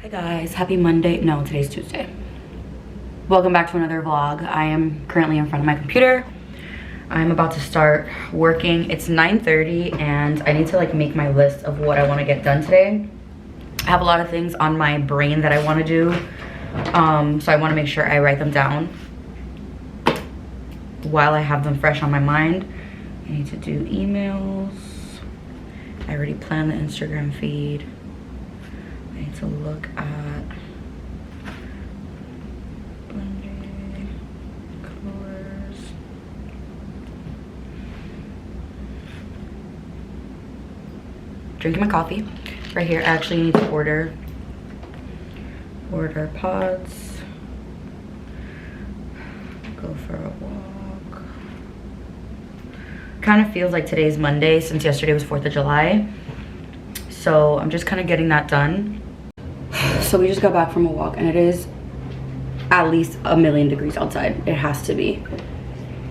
Hi guys, happy Monday. No, today's Tuesday. Welcome back to another vlog. I am currently in front of my computer. I'm about to start working. It's 9:30 and I need to like make my list of what I want to get done today. I have a lot of things on my brain that I want to do. So I want to make sure I write them down while I have them fresh on my mind. I need to do emails. I already planned the Instagram feed. I need to look at colors. Drinking my coffee right here. I actually need to order pods. Go for a walk. Kind of feels like today's Monday since yesterday was 4th of July. So I'm just kind of getting that done. So we just got back from a walk and it is at least a million degrees outside. It has to be.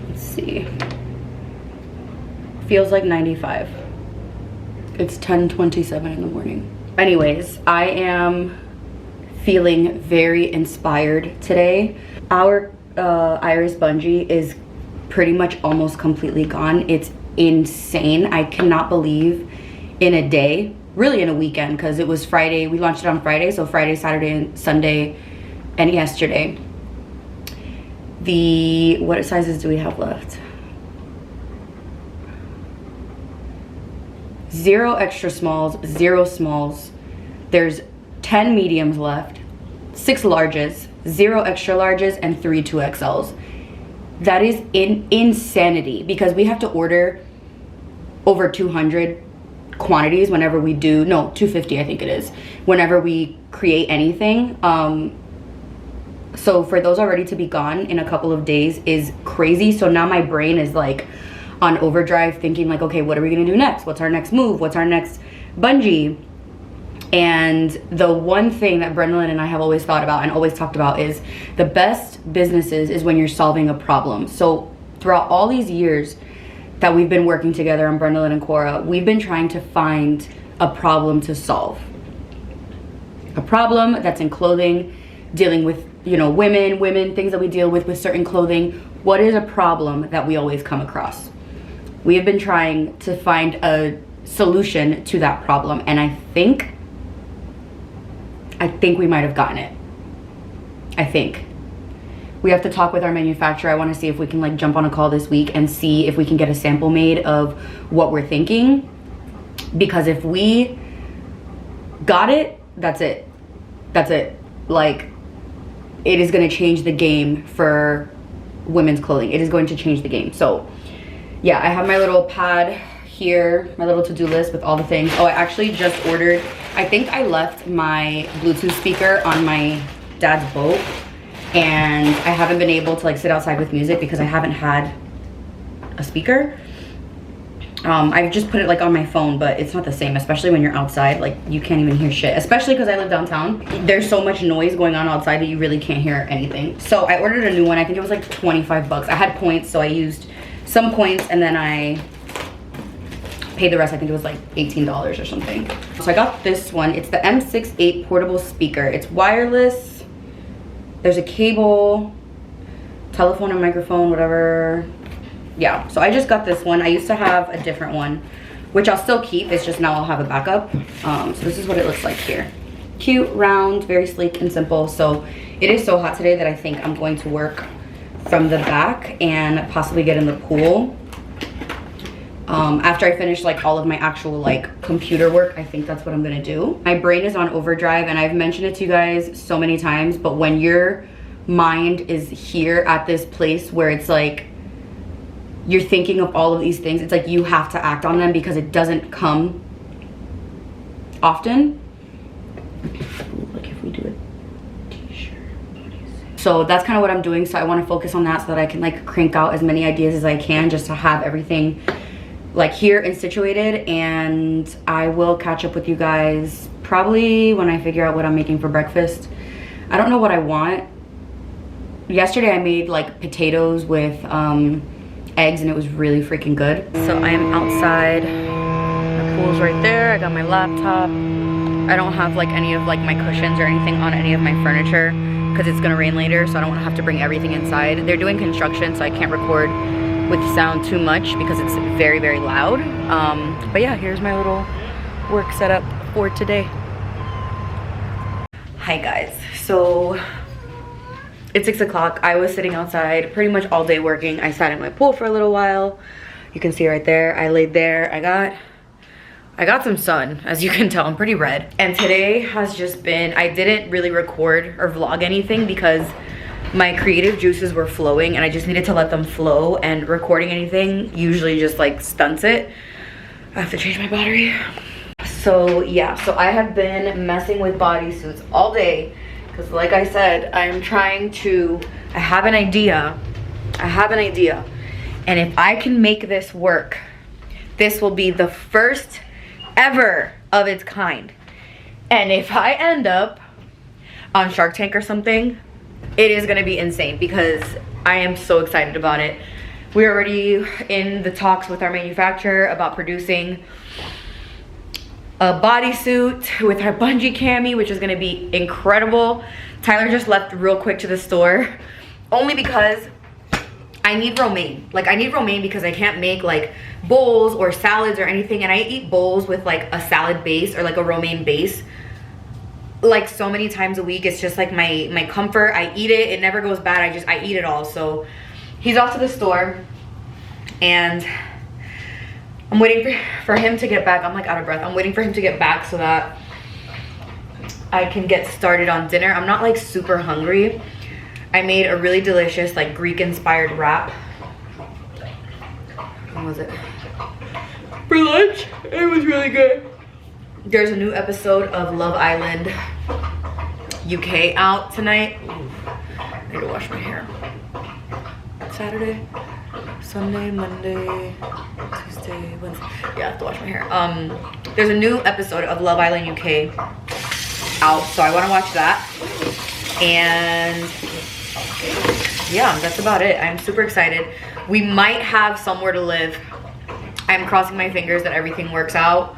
Let's see. Feels like 95. It's 10:27 in the morning. Anyways, I am feeling very inspired today. Our iris bungee is pretty much almost completely gone. It's insane. I cannot believe in a day, really in a weekend, because it was Friday. We launched it on Friday, so Friday, Saturday, and Sunday, and yesterday. What sizes do we have left? 0 extra smalls, 0 smalls. There's 10 mediums left, 6 larges, 0 extra larges, and 3 2XLs. That is insanity because we have to order over 200 quantities whenever we do, no, 250 I think it is, whenever we create anything. So for those already to be gone in a couple of days is crazy. So now my brain is like on overdrive thinking like, okay, what are we gonna do next? What's our next move? What's our next bungee? And the one thing that Brendan and I have always thought about and always talked about is the best businesses is when you're solving a problem. So throughout all these years that we've been working together on Brendan and Cora, we've been trying to find a problem to solve. A problem that's in clothing, dealing with, you know, women, things that we deal with certain clothing. What is a problem that we always come across? We have been trying to find a solution to that problem, and I think we might have gotten it. I think. We have to talk with our manufacturer. I want to see if we can like jump on a call this week and see if we can get a sample made of what we're thinking. Because if we got it, that's it. That's it. Like, it is going to change the game for women's clothing. It is going to change the game. So yeah, I have my little pad here, my little to-do list with all the things. Oh, I actually just ordered, I think I left my Bluetooth speaker on my dad's boat, and I haven't been able to like sit outside with music because I haven't had a speaker. I've just put it like on my phone, but it's not the same, especially when you're outside. Like, you can't even hear shit, especially because I live downtown. There's so much noise going on outside that you really can't hear anything. So I ordered a new one. I think it was like 25 bucks. I had points, so I used some points and then I paid the rest. I think it was like $18 or something. So I got this one. It's the M68 portable speaker. It's wireless. There's a cable, telephone and microphone, whatever. Yeah, so I just got this one. I used to have a different one, which I'll still keep. It's just now I'll have a backup. So this is what it looks like here. Cute, round, very sleek and simple. So it is so hot today that I think I'm going to work from the back and possibly get in the pool. After I finish like all of my actual like computer work, I think that's what I'm gonna do. My brain is on overdrive, and I've mentioned it to you guys so many times, but when your mind is here at this place where it's like you're thinking of all of these things, it's like you have to act on them because it doesn't come often. So that's kind of what I'm doing. So I want to focus on that so that I can like crank out as many ideas as I can, just to have everything like here and situated. And I will catch up with you guys probably when I figure out what I'm making for breakfast. I don't know what I want. Yesterday I made like potatoes with eggs, and it was really freaking good. So I am outside. The pool's right there. I got my laptop. I don't have like any of like my cushions or anything on any of my furniture because it's gonna rain later, so I don't want to have to bring everything inside. They're doing construction, so I can't record with sound too much because it's very, very loud. But yeah, here's my little work setup for today. Hi guys, so it's 6 o'clock. I was sitting outside pretty much all day working. I sat in my pool for a little while. You can see right there, I laid there. I got some sun, as you can tell. I'm pretty red. And today has just been, I didn't really record or vlog anything because my creative juices were flowing and I just needed to let them flow, and recording anything usually just like stunts it. I have to change my battery. So yeah, so I have been messing with bodysuits all day because like I said, I'm trying to, I have an idea. And if I can make this work, this will be the first ever of its kind. And if I end up on Shark Tank or something, it is gonna be insane because I am so excited about it. We're already in the talks with our manufacturer about producing a bodysuit with our bungee cami, which is gonna be incredible. Tyler just left real quick to the store only because I need romaine. Like I need romaine because I can't make like bowls or salads or anything, and I eat bowls with like a salad base or like a romaine base like so many times a week. It's just like my comfort. I eat it, it never goes bad. I eat it all. So he's off to the store and I'm waiting for him to get back. I'm like out of breath. I'm waiting for him to get back so that I can get started on dinner. I'm not like super hungry. I made a really delicious like Greek inspired wrap. What was it? For lunch. It was really good. There's a new episode of Love Island UK out tonight. Ooh, I need to wash my hair. Saturday, Sunday, Monday, Tuesday, Wednesday. Yeah, I have to wash my hair. There's a new episode of Love Island UK out, so I want to watch that. And yeah, that's about it. I'm super excited. We might have somewhere to live. I'm crossing my fingers that everything works out.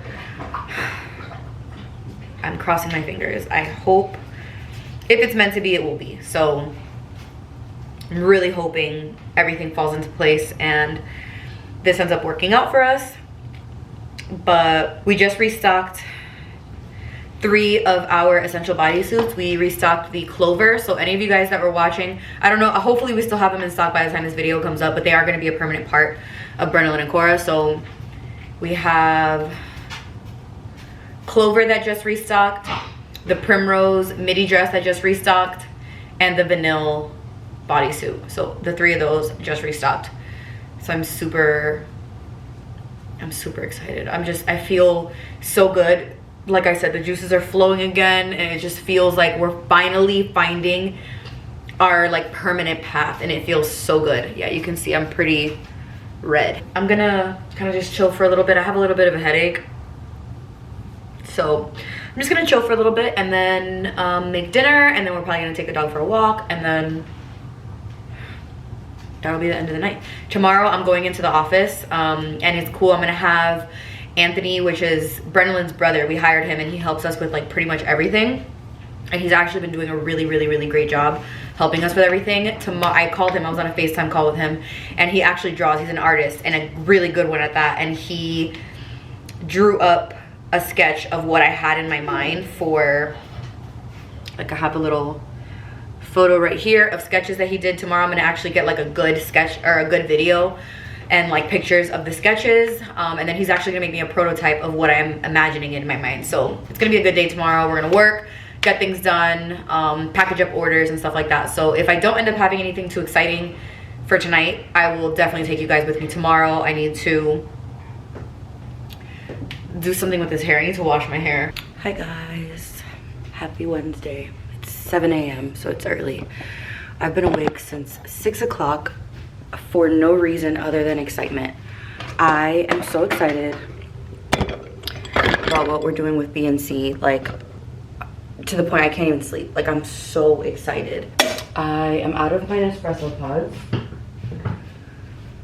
I'm crossing my fingers. I hope if it's meant to be, it will be. So I'm really hoping everything falls into place and this ends up working out for us. But we just restocked 3 of our essential bodysuits. We restocked the Clover. So any of you guys that were watching, I don't know, hopefully we still have them in stock by the time this video comes up, but they are going to be a permanent part of Brennan and Cora. So we have Clover that just restocked, the Primrose midi dress that just restocked, and the Vanille bodysuit. So the 3 of those just restocked. So I'm super excited. I feel so good. Like I said, the juices are flowing again, and it just feels like we're finally finding our like permanent path, and it feels so good. Yeah, you can see I'm pretty red. I'm gonna kind of just chill for a little bit. I have a little bit of a headache, so I'm just gonna chill for a little bit and then make dinner, and then we're probably gonna take the dog for a walk, and then that'll be the end of the night. Tomorrow I'm going into the office, and it's cool. I'm gonna have Anthony, which is Brennan's brother. We hired him and he helps us with like pretty much everything, and he's actually been doing a really great job helping us with everything. I called him, I was on a FaceTime call with him, and he actually draws. He's an artist and a really good one at that, and he drew up a sketch of what I had in my mind for, like I have a little photo right here of sketches that he did. Tomorrow I'm gonna actually get like a good sketch or a good video and like pictures of the sketches, and then he's actually gonna make me a prototype of what I'm imagining in my mind. So it's gonna be a good day tomorrow. We're gonna work, get things done, package up orders and stuff like that. So if I don't end up having anything too exciting for tonight, I will definitely take you guys with me tomorrow. I need to do something with this hair. I need to wash my hair. Hi guys, happy Wednesday. It's 7 a.m. so it's early. I've been awake since 6 o'clock for no reason other than excitement. I am so excited about what we're doing with BNC, like to the point I can't even sleep. Like, I'm so excited. I am out of my Nespresso pods.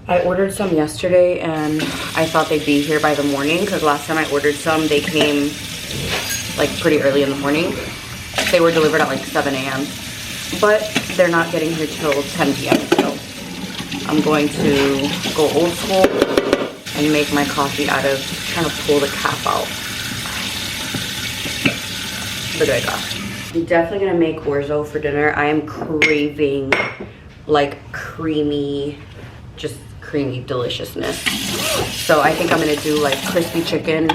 I ordered some yesterday and I thought they'd be here by the morning, because last time I ordered some, they came like pretty early in the morning. They were delivered at like 7 a.m. but they're not getting here till 10 p.m. so I'm going to go old school and make my coffee out of trying to pull the cap out. Look at that. I'm definitely gonna make orzo for dinner. I am craving like creamy, just creamy deliciousness. So I think I'm gonna do like crispy chicken.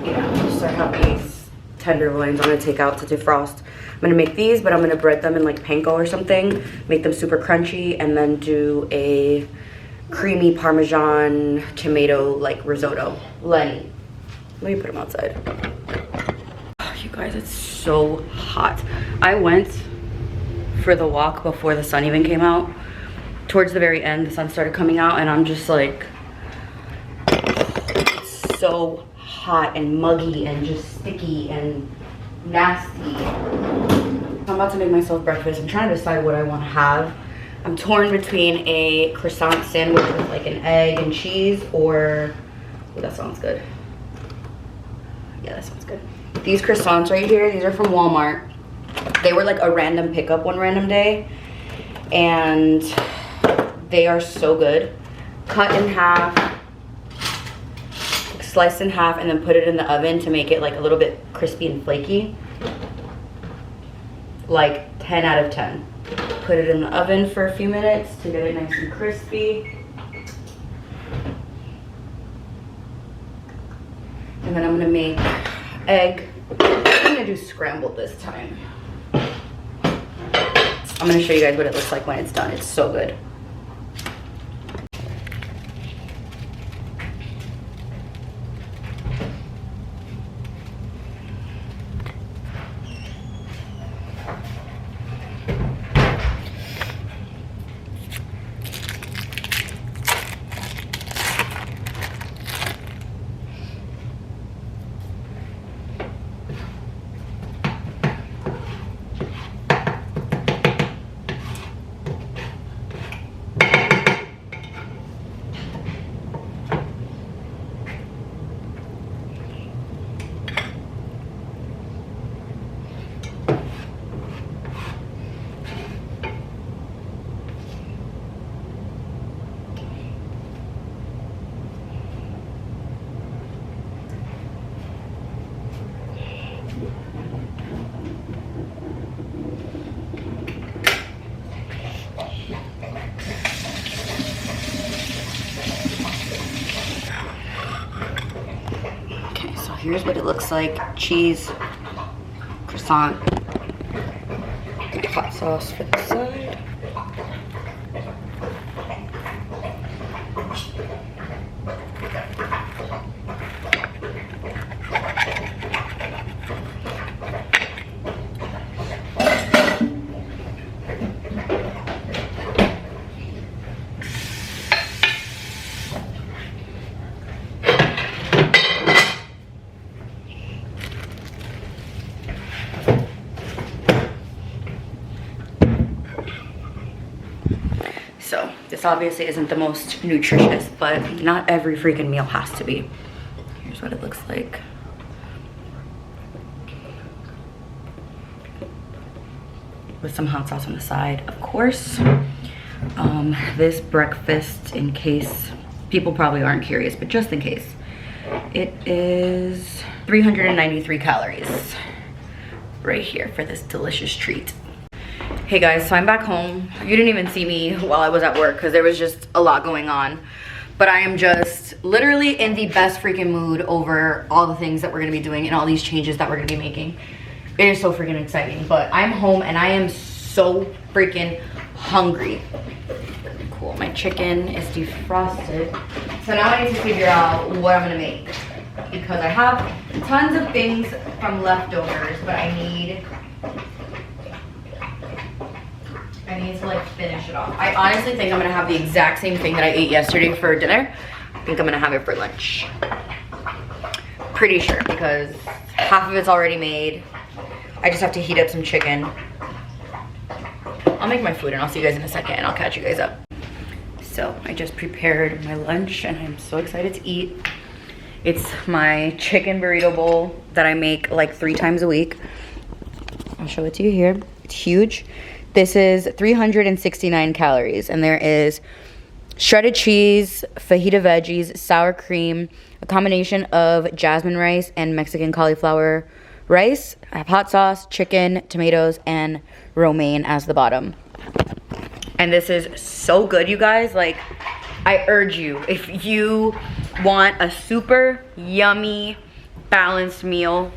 Yeah, so I have these tenderloins I'm gonna take out to defrost. I'm gonna make these, but I'm gonna bread them in like panko or something, make them super crunchy, and then do a creamy Parmesan tomato like risotto. Let me put them outside. Oh, you guys, it's so hot. I went for the walk before the sun even came out. Towards the very end, the sun started coming out, and I'm just like, it's so hot and muggy and just sticky and nasty. I'm about to make myself breakfast. I'm trying to decide what I want to have. I'm torn between a croissant sandwich with like an egg and cheese, or, oh, that sounds good. Yeah, that sounds good. These croissants right here, these are from Walmart. They were like a random pickup one random day, and they are so good. Cut in half, sliced in half, and then put it in the oven to make it like a little bit crispy and flaky. Like 10 out of 10. Put it in the oven for a few minutes to get it nice and crispy. And then I'm gonna make egg. I'm gonna do scrambled this time. I'm gonna show you guys what it looks like when it's done. It's so good. Here's what it looks like. Cheese, croissant, hot sauce for the side. So this obviously isn't the most nutritious, but not every freaking meal has to be. Here's what it looks like. With some hot sauce on the side, of course. This breakfast, in case people probably aren't curious, but just in case, it is 393 calories right here for this delicious treat. Hey guys, so I'm back home. You didn't even see me while I was at work because there was just a lot going on. But I am just literally in the best freaking mood over all the things that we're gonna be doing and all these changes that we're gonna be making. It is so freaking exciting. But I'm home and I am so freaking hungry. Cool, my chicken is defrosted. So now I need to figure out what I'm gonna make. because I have tons of things from leftovers, but I need to like finish it off. I honestly think I'm gonna have the exact same thing that I ate yesterday for dinner. I think I'm gonna have it for lunch. Pretty sure, because half of it's already made. I just have to heat up some chicken. I'll make my food and I'll see you guys in a second and I'll catch you guys up. So I just prepared my lunch and I'm so excited to eat. It's my chicken burrito bowl that I make like 3 times a week. I'll show it to you here. It's huge. This is 369 calories, and there is shredded cheese, fajita veggies, sour cream, a combination of jasmine rice and Mexican cauliflower rice. I have hot sauce, chicken, tomatoes, and romaine as the bottom. And this is so good, you guys. Like, I urge you, if you want a super yummy, balanced meal,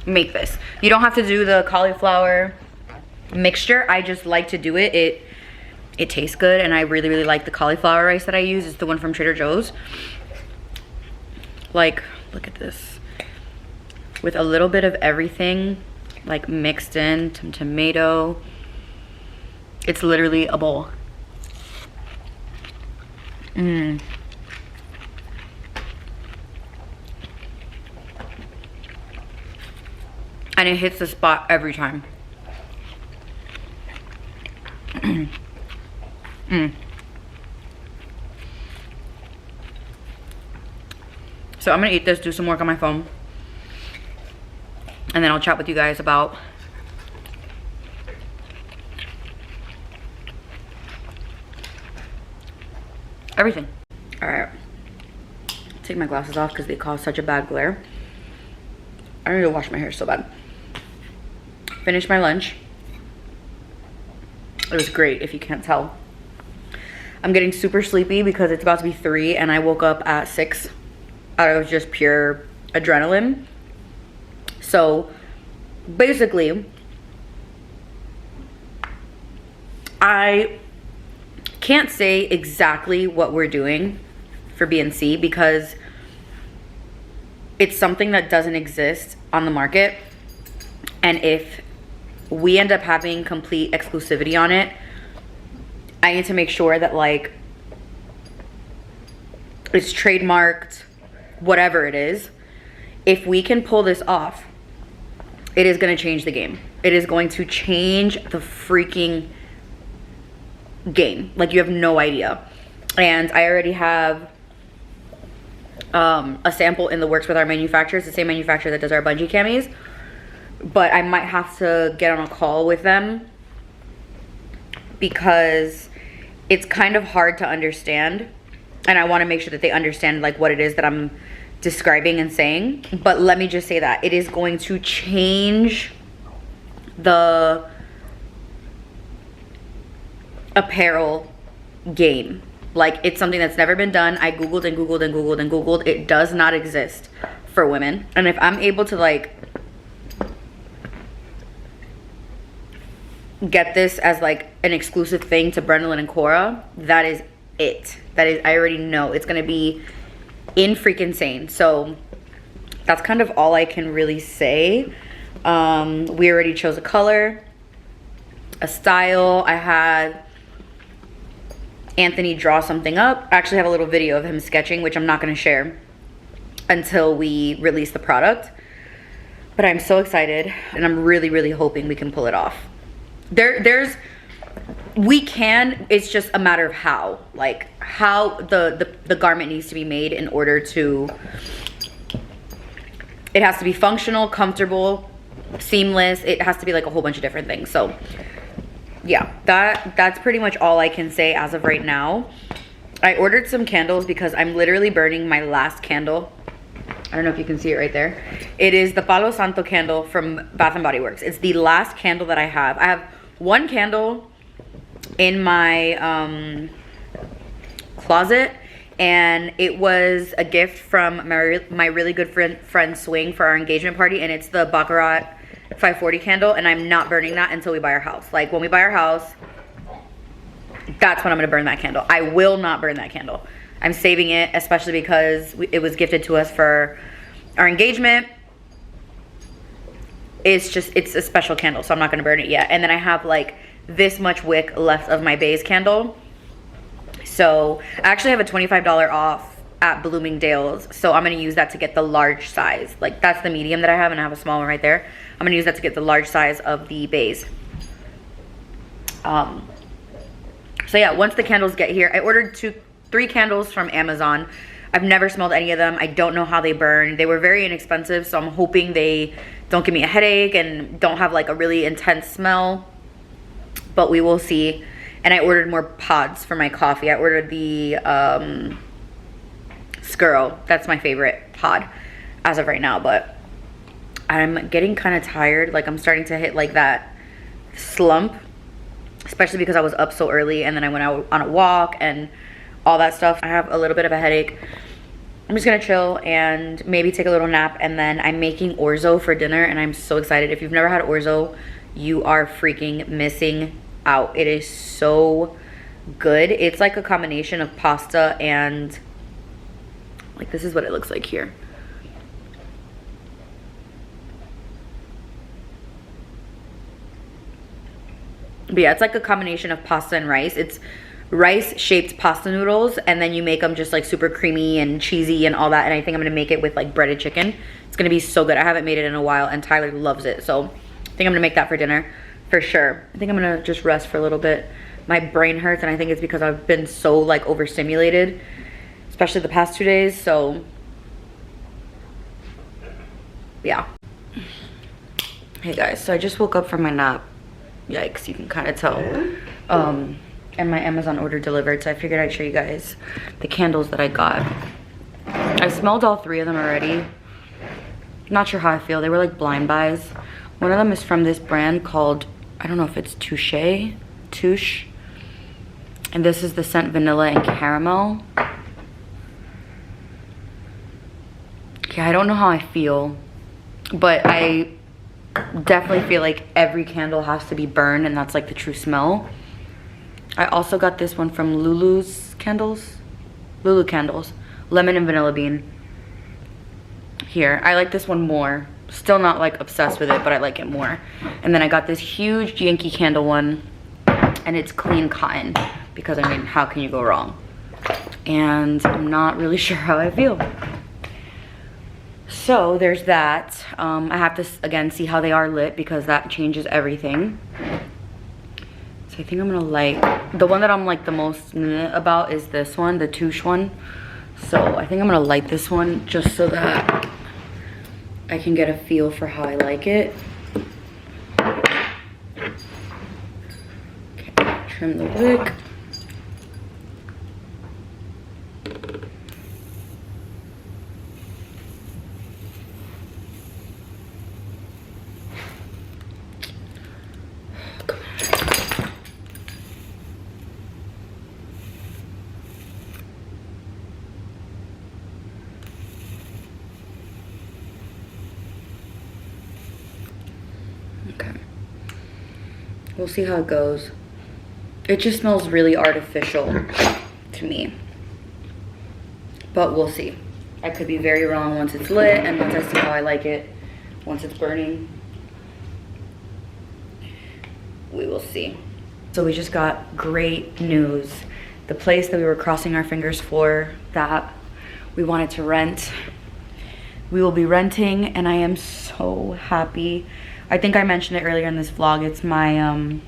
make this. You don't have to do the cauliflower mixture. I just like to do it. It tastes good, and I really, really like the cauliflower rice that I use. It's the one from Trader Joe's. Like, look at this. With a little bit of everything, like mixed in, some tomato. It's literally a bowl. And it hits the spot every time. So I'm gonna eat this, do some work on my phone, and then I'll chat with you guys about everything. All right, take my glasses off because they cause such a bad glare. I need to wash my hair so bad. Finished my lunch. It was great, if you can't tell. I'm getting super sleepy because it's about to be 3 and I woke up at 6 out of just pure adrenaline. So basically, I can't say exactly what we're doing for BNC because it's something that doesn't exist on the market. And if we end up having complete exclusivity on it, I need to make sure that like it's trademarked, whatever it is. If we can pull this off, it is going to change the game. It is going to change the freaking game. Like, you have no idea. And I already have a sample in the works with our manufacturer. It's the same manufacturer that does our bungee camis, but I might have to get on a call with them because it's kind of hard to understand, and I want to make sure that they understand like what it is that I'm describing and saying. But let me just say that it is going to change the apparel game. Like, it's something that's never been done. I googled and googled and googled and googled. It does not exist for women. And if I'm able to like get this as like an exclusive thing to Brendan and Cora, that is it. That is, I already know it's gonna be in freaking insane. So that's kind of all I can really say. We already chose a color, a style. I had Anthony draw something up. I actually have a little video of him sketching, which I'm not going to share until we release the product. But I'm so excited, and I'm really, really hoping we can pull it off. We can, it's just a matter of how. Like, how the garment needs to be made in order to, it has to be functional, comfortable, seamless. It has to be like a whole bunch of different things. So yeah, that's pretty much all I can say as of right now. I ordered some candles because I'm literally burning my last candle. I don't know if you can see it right there. It is the Palo Santo candle from Bath & Body Works. It's the last candle that I have. I have one candle in my closet, and it was a gift from my really good friend Swing for our engagement party, and it's the Baccarat 540 candle, and I'm not burning that until we buy our house. Like, when we buy our house, that's when I'm gonna burn that candle. I will not burn that candle. I'm saving it, especially because it was gifted to us for our engagement is just, it's a special candle, so I'm not gonna burn it yet. And then I have like this much wick left of my base candle. So I actually have a $25 off at Bloomingdale's, so I'm gonna use that to get the large size. Like that's the medium that I have, and I have a small one right there. I'm gonna use that to get the large size of the base. So yeah, once the candles get here, I ordered 3 candles from Amazon. I've never smelled any of them. I don't know how they burn. They were very inexpensive, so I'm hoping they don't give me a headache and don't have like a really intense smell, but we will see. And I ordered more pods for my coffee. I ordered the Skirl. That's my favorite pod as of right now, but I'm getting kind of tired. Like I'm starting to hit like that slump, especially because I was up so early and then I went out on a walk and all that stuff. I have a little bit of a headache. I'm just gonna chill and maybe take a little nap, and then I'm making orzo for dinner and I'm so excited. If you've never had orzo, you are freaking missing out. It is so good. It's like a combination of pasta and like, this is what it looks like here. But yeah, it's like a combination of pasta and rice. It's rice shaped pasta noodles, and then you make them just like super creamy and cheesy and all that. And I think I'm gonna make it with like breaded chicken. It's gonna be so good. I haven't made it in a while and Tyler loves it, so I think I'm gonna make that for dinner for sure. I think I'm gonna just rest for a little bit. My brain hurts, and I think it's because I've been so like overstimulated, especially the past 2 days. So yeah. Hey guys, so I just woke up from my nap. Yikes, you can kind of tell. And my Amazon order delivered, so I figured I'd show you guys the candles that I got. I smelled all 3 of them already. Not sure how I feel. They were like blind buys. One of them is from this brand called, I don't know if it's Touche. And this is the scent vanilla and caramel. Yeah, I don't know how I feel, but I definitely feel like every candle has to be burned, and that's like the true smell. I also got this one from Lulu Candles, lemon and vanilla bean. Here, I like this one more. Still not like obsessed with it, but I like it more. And then I got this huge Yankee Candle one, and it's clean cotton, because I mean, how can you go wrong? And I'm not really sure how I feel. So there's that. I have to again see how they are lit, because that changes everything. So I think I'm gonna light, the one that I'm like the most about is this one, the Touche one. So I think I'm gonna light this one just so that I can get a feel for how I like it. Okay, trim the wick. Okay, we'll see how it goes. It just smells really artificial to me, but we'll see. I could be very wrong once it's lit and once I see how I like it, once it's burning. We will see. So we just got great news. The place that we were crossing our fingers for, that we wanted to rent, we will be renting, and I am so happy. I think I mentioned it earlier in this vlog. It's my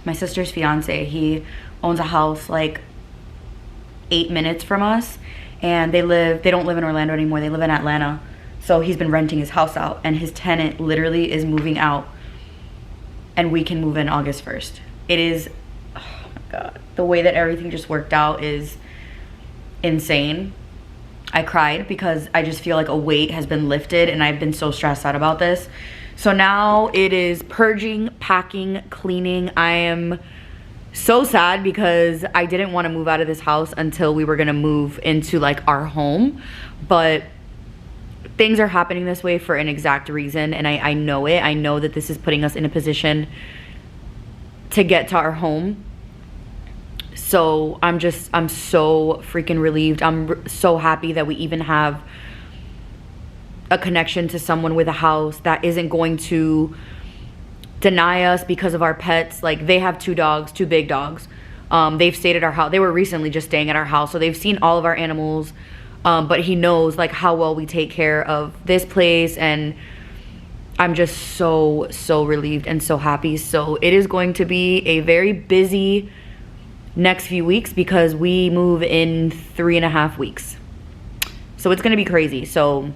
my sister's fiance. He owns a house like 8 minutes from us, and they don't live in Orlando anymore. They live in Atlanta. So he's been renting his house out, and his tenant literally is moving out, and we can move in August 1st. It is, oh my God, the way that everything just worked out is insane. I cried because I just feel like a weight has been lifted, and I've been so stressed out about this. So now it is purging, packing, cleaning. I am so sad because I didn't want to move out of this house until we were gonna move into like our home, but things are happening this way for an exact reason, and I know it. I know that this is putting us in a position to get to our home. So I'm so freaking relieved. I'm so happy that we even have a connection to someone with a house that isn't going to deny us because of our pets. Like, they have 2 dogs, 2 big dogs. They've stayed at our house. They were recently just staying at our house, so they've seen all of our animals. But he knows like how well we take care of this place, and I'm just so relieved and so happy. So it is going to be a very busy next few weeks because we move in 3.5 weeks. So it's gonna be crazy. So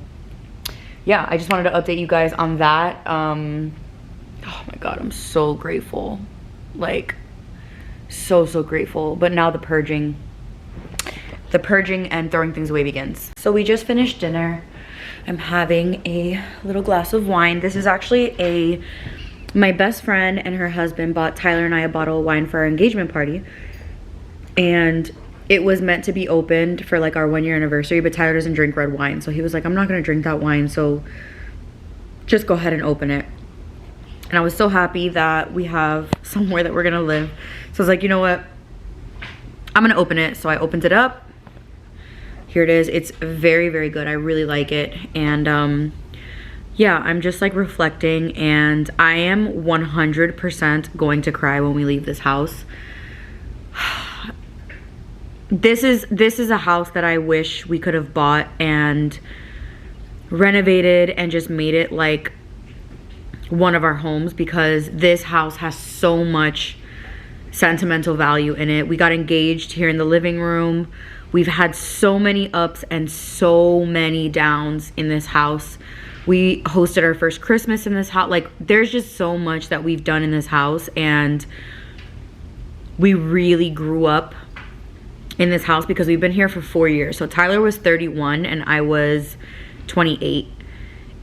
yeah, I just wanted to update you guys on that. Oh my God, I'm so grateful. Like, so grateful. But now the purging and throwing things away begins. So we just finished dinner. I'm having a little glass of wine. This is actually my best friend and her husband bought Tyler and I a bottle of wine for our engagement party. And it was meant to be opened for like our 1-year anniversary, but Tyler doesn't drink red wine. So he was like, I'm not gonna drink that wine, so just go ahead and open it. And I was so happy that we have somewhere that we're gonna live. So I was like, you know what? I'm gonna open it. So I opened it up. Here it is. It's very good. I really like it. And yeah, I'm just like reflecting, and I am 100% going to cry when we leave this house. This is a house that I wish we could have bought and renovated and just made it like one of our homes, because this house has so much sentimental value in it. We got engaged here in the living room. We've had so many ups and so many downs in this house. We hosted our first Christmas in this house. Like, there's just so much that we've done in this house, and we really grew up in this house because we've been here for 4 years. So Tyler was 31 and I was 28.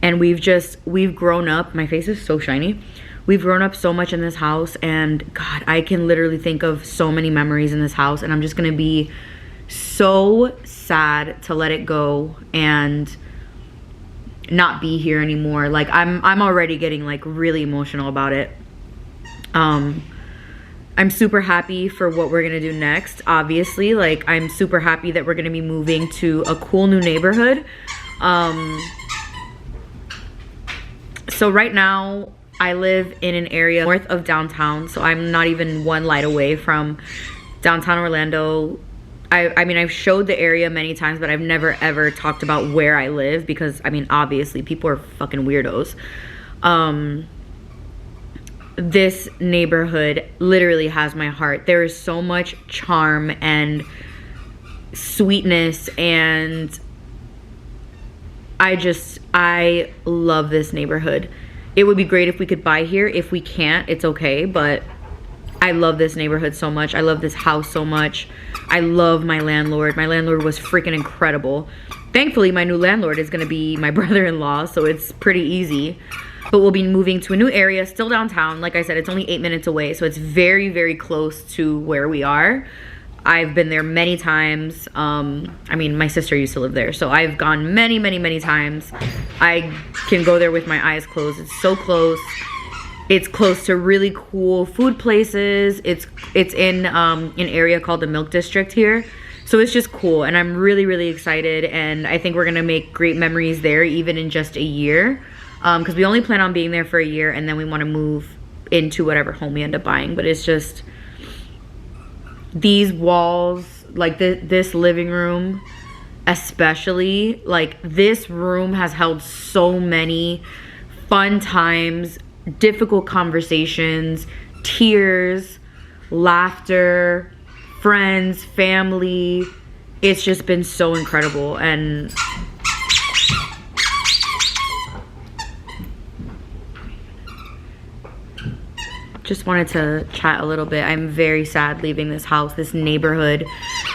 And we've grown up. My face is so shiny. We've grown up so much in this house, and God, I can literally think of so many memories in this house, and I'm just gonna be so sad to let it go and not be here anymore. Like, I'm already getting like really emotional about it. I'm super happy for what we're gonna do next. Obviously, like, I'm super happy that we're gonna be moving to a cool new neighborhood. So right now I live in an area north of downtown, so I'm not even 1 light away from downtown Orlando. I mean, I've showed the area many times, but I've never ever talked about where I live because, I mean, obviously people are fucking weirdos. This neighborhood literally has my heart. There is so much charm and sweetness, and I love this neighborhood. It would be great if we could buy here. If we can't, it's okay, but I love this neighborhood so much. I love this house so much. I love my landlord. My landlord was freaking incredible. Thankfully, my new landlord is gonna be my brother-in-law, so it's pretty easy. But we'll be moving to a new area, still downtown. Like I said, it's only 8 minutes away, so it's very close to where we are. I've been there many times. I mean, my sister used to live there, so I've gone many times. I can go there with my eyes closed. It's so close. It's close to really cool food places. It's in an area called the Milk District here. So it's just cool, and I'm really excited, and I think we're gonna make great memories there even in just a year. Because we only plan on being there for a year, and then we want to move into whatever home we end up buying. But it's just these walls, like this living room especially, like this room has held so many fun times, difficult conversations, tears, laughter, friends, family. It's just been so incredible. And just wanted to chat a little bit. I'm very sad leaving this house, this neighborhood.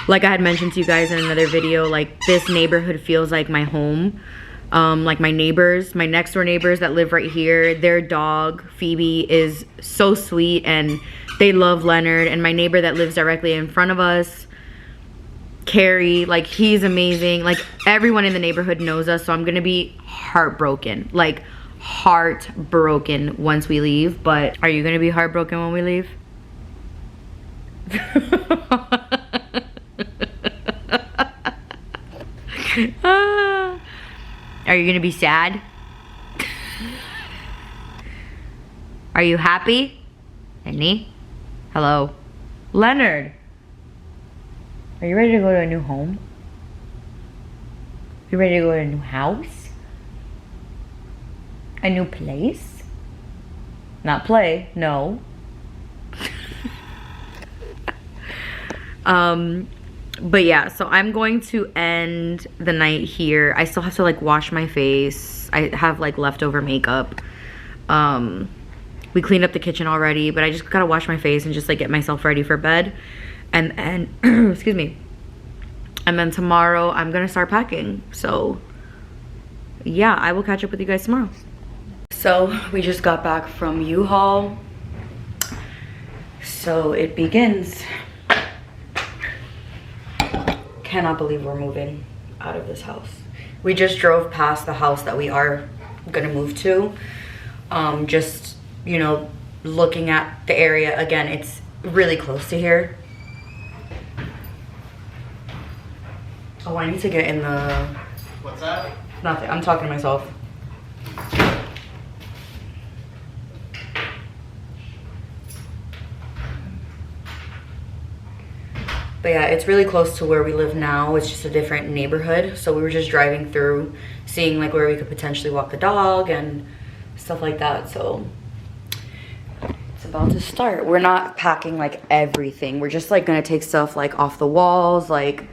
Like I had mentioned to you guys in another video, like this neighborhood feels like my home. Like my neighbors, my next door neighbors that live right here, their dog, Phoebe, is so sweet and they love Leonard. And my neighbor that lives directly in front of us, Carrie, like he's amazing. Like everyone in the neighborhood knows us, so I'm gonna be heartbroken. Like heartbroken once we leave. But are you gonna be heartbroken when we leave? Are you gonna be sad? Are you happy? Sydney? Hello. Leonard. Are you ready to go to a new home? You ready to go to a new house? A new place? Not play, no. But yeah, so I'm going to end the night here. I still have to like wash my face. I have like leftover makeup. We cleaned up the kitchen already, but I just gotta wash my face and just like get myself ready for bed. And excuse me. And then tomorrow I'm gonna start packing. So yeah, I will catch up with you guys tomorrow. So we just got back from U-Haul. So it begins. Cannot believe we're moving out of this house. We just drove past the house that we are gonna move to. Just, you know, looking at the area again, it's really close to here. Oh, I need to get in the... What's that? Nothing, I'm talking to myself. But yeah, it's really close to where we live now. It's just a different neighborhood. So we were just driving through, seeing like where we could potentially walk the dog and stuff like that. So it's about to start. We're not packing like everything. We're just like gonna take stuff like off the walls. Like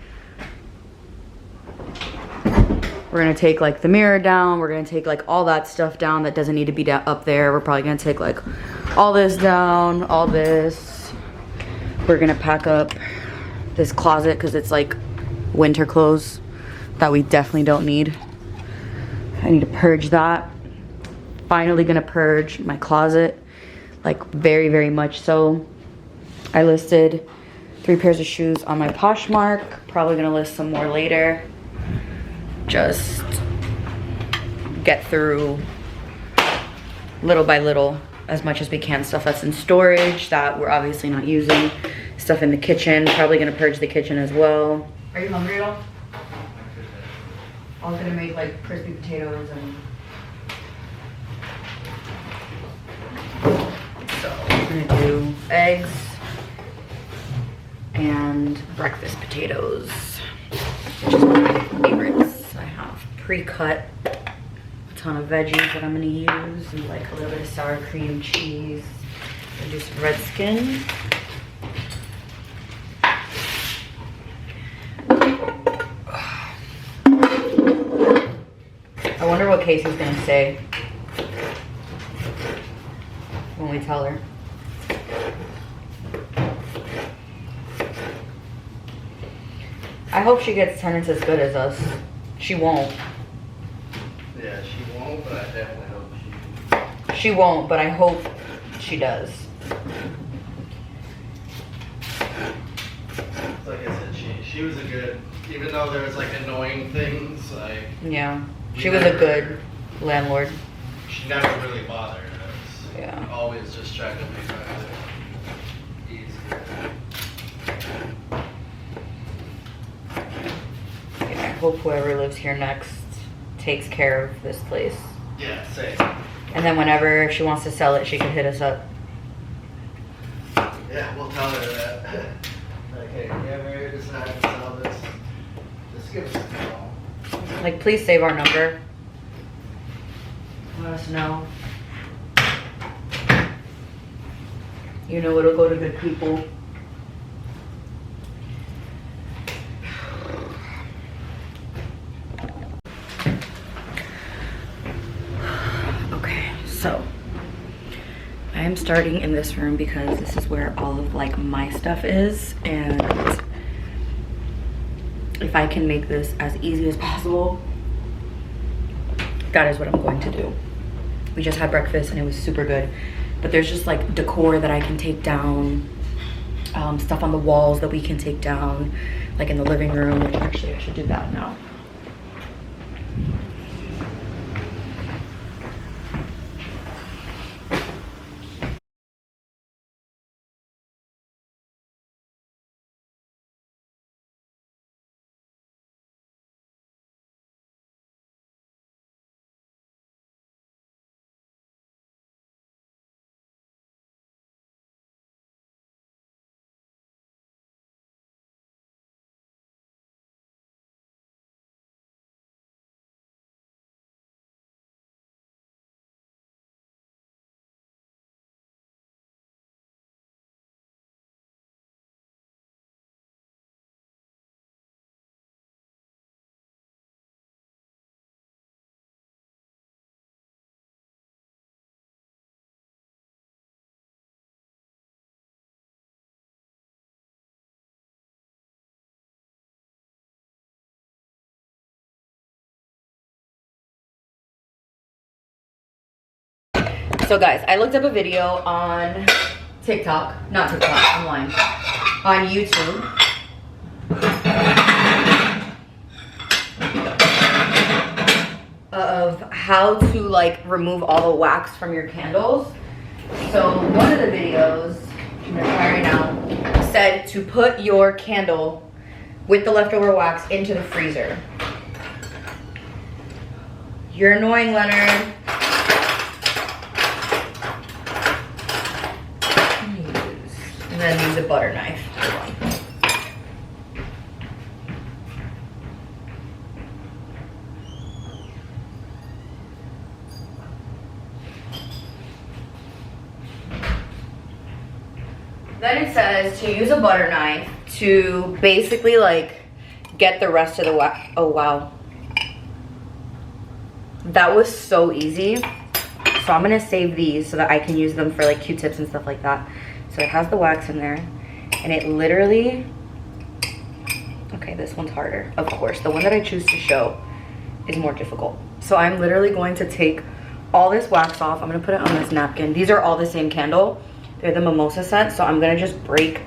we're gonna take like the mirror down. We're gonna take like all that stuff down that doesn't need to be up there. We're probably gonna take like all this down, all this. We're gonna pack up this closet because it's like winter clothes that we definitely don't need. I need to purge that. Finally gonna purge my closet, like very, very much so. I listed 3 pairs of shoes on my Poshmark. Probably gonna list some more later. Just get through little by little as much as we can. Stuff that's in storage that we're obviously not using. Stuff in the kitchen. Probably gonna purge the kitchen as well. Are you hungry at all? I was gonna make like crispy potatoes and... So I'm gonna do eggs and breakfast potatoes, which is one of my favorites. I have pre-cut a ton of veggies that I'm gonna use, and like a little bit of sour cream cheese, and do some red skin. I wonder what Casey's gonna say when we tell her. I hope she gets tenants as good as us. She won't. Yeah, she won't, but I definitely hope she... She won't, but I hope she does. Like I said, she was a good... Even though there was like annoying things, like... Yeah. She was a good landlord. She never really bothered us. Yeah. Always just tried to make life easier. Yeah, I hope whoever lives here next takes care of this place. Yeah, same. And then whenever she wants to sell it, she can hit us up. Yeah, we'll tell her that. Like, hey, if you ever decide to sell this, just give us a call. Like, please save our number. Let us know. You know it'll go to good people. Okay, so I am starting in this room because this is where all of like my stuff is, and if I can make this as easy as possible, that is what I'm going to do. We just had breakfast and it was super good, but there's just like decor that I can take down, stuff on the walls that we can take down, like in the living room. Actually, I should do that now. So guys, I looked up a video on TikTok, not TikTok, I'm lying, on YouTube. Of how to like remove all the wax from your candles. So one of the videos, I'm gonna try right now, said to put your candle with the leftover wax into the freezer. You're annoying, Leonard. And then use a butter knife. Then it says to use a butter knife to basically like get the rest of the wax. Oh wow. That was so easy. So I'm gonna save these so that I can use them for like Q-tips and stuff like that. So it has the wax in there and it literally, okay, this one's harder. Of course, the one that I choose to show is more difficult. So I'm literally going to take all this wax off. I'm gonna put it on this napkin. These are all the same candle. They're the mimosa scent, so I'm gonna just break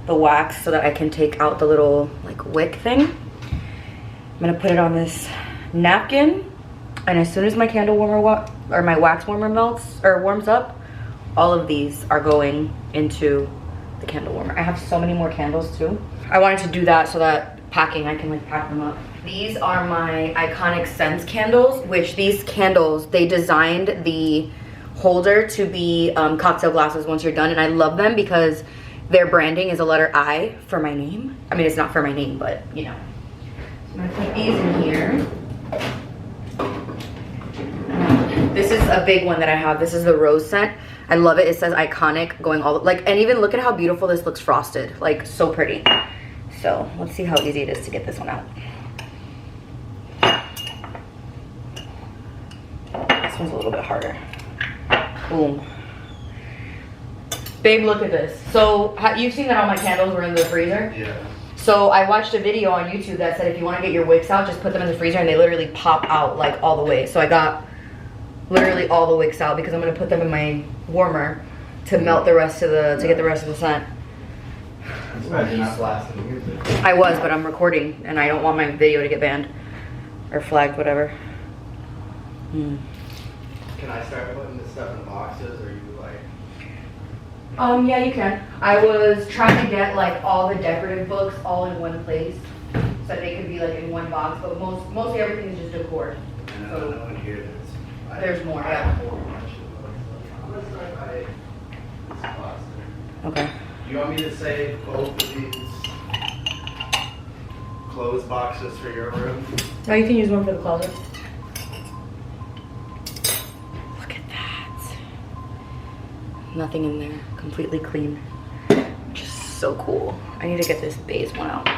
the wax so that I can take out the little like wick thing. I'm gonna put it on this napkin, and as soon as my candle warmer or my wax warmer melts or warms up, all of these are going into the candle warmer. I have so many more candles too. I wanted to do that so that packing, I can like pack them up. These are my iconic scents candles, which these candles, they designed the holder to be cocktail glasses once you're done, and I love them because their branding is a letter I for my name. I mean, it's not for my name, but you know. So I'm gonna put these in here. This is a big one that I have. This is the rose scent. I love it. It says iconic going all like, and even look at how beautiful this looks frosted, like so pretty. So let's see how easy it is to get this one out. This one's a little bit harder. Boom. Babe, look at this. So you've seen that all my candles were in the freezer? Yeah. So I watched a video on YouTube that said if you want to get your wicks out, just put them in the freezer and they literally pop out like all the way. So I got literally all the wicks out because I'm going to put them in my warmer to melt the rest of the, to get the rest of the scent. Imagine not blasting music. I was, but I'm recording and I don't want my video to get banned or flagged, whatever. Can I start putting this stuff in boxes, or you like? Yeah, you can. I was trying to get like all the decorative books all in one place so they could be like in one box, but mostly everything is just decor. I know, no one here that's. There's more, I yeah. have a whole bunch of books. I'm gonna start by this box there. Okay. You want me to save both of these clothes boxes for your room? Now you can use one for the closet. Look at that. Nothing in there. Completely clean. Which is so cool. I need to get this beige one out.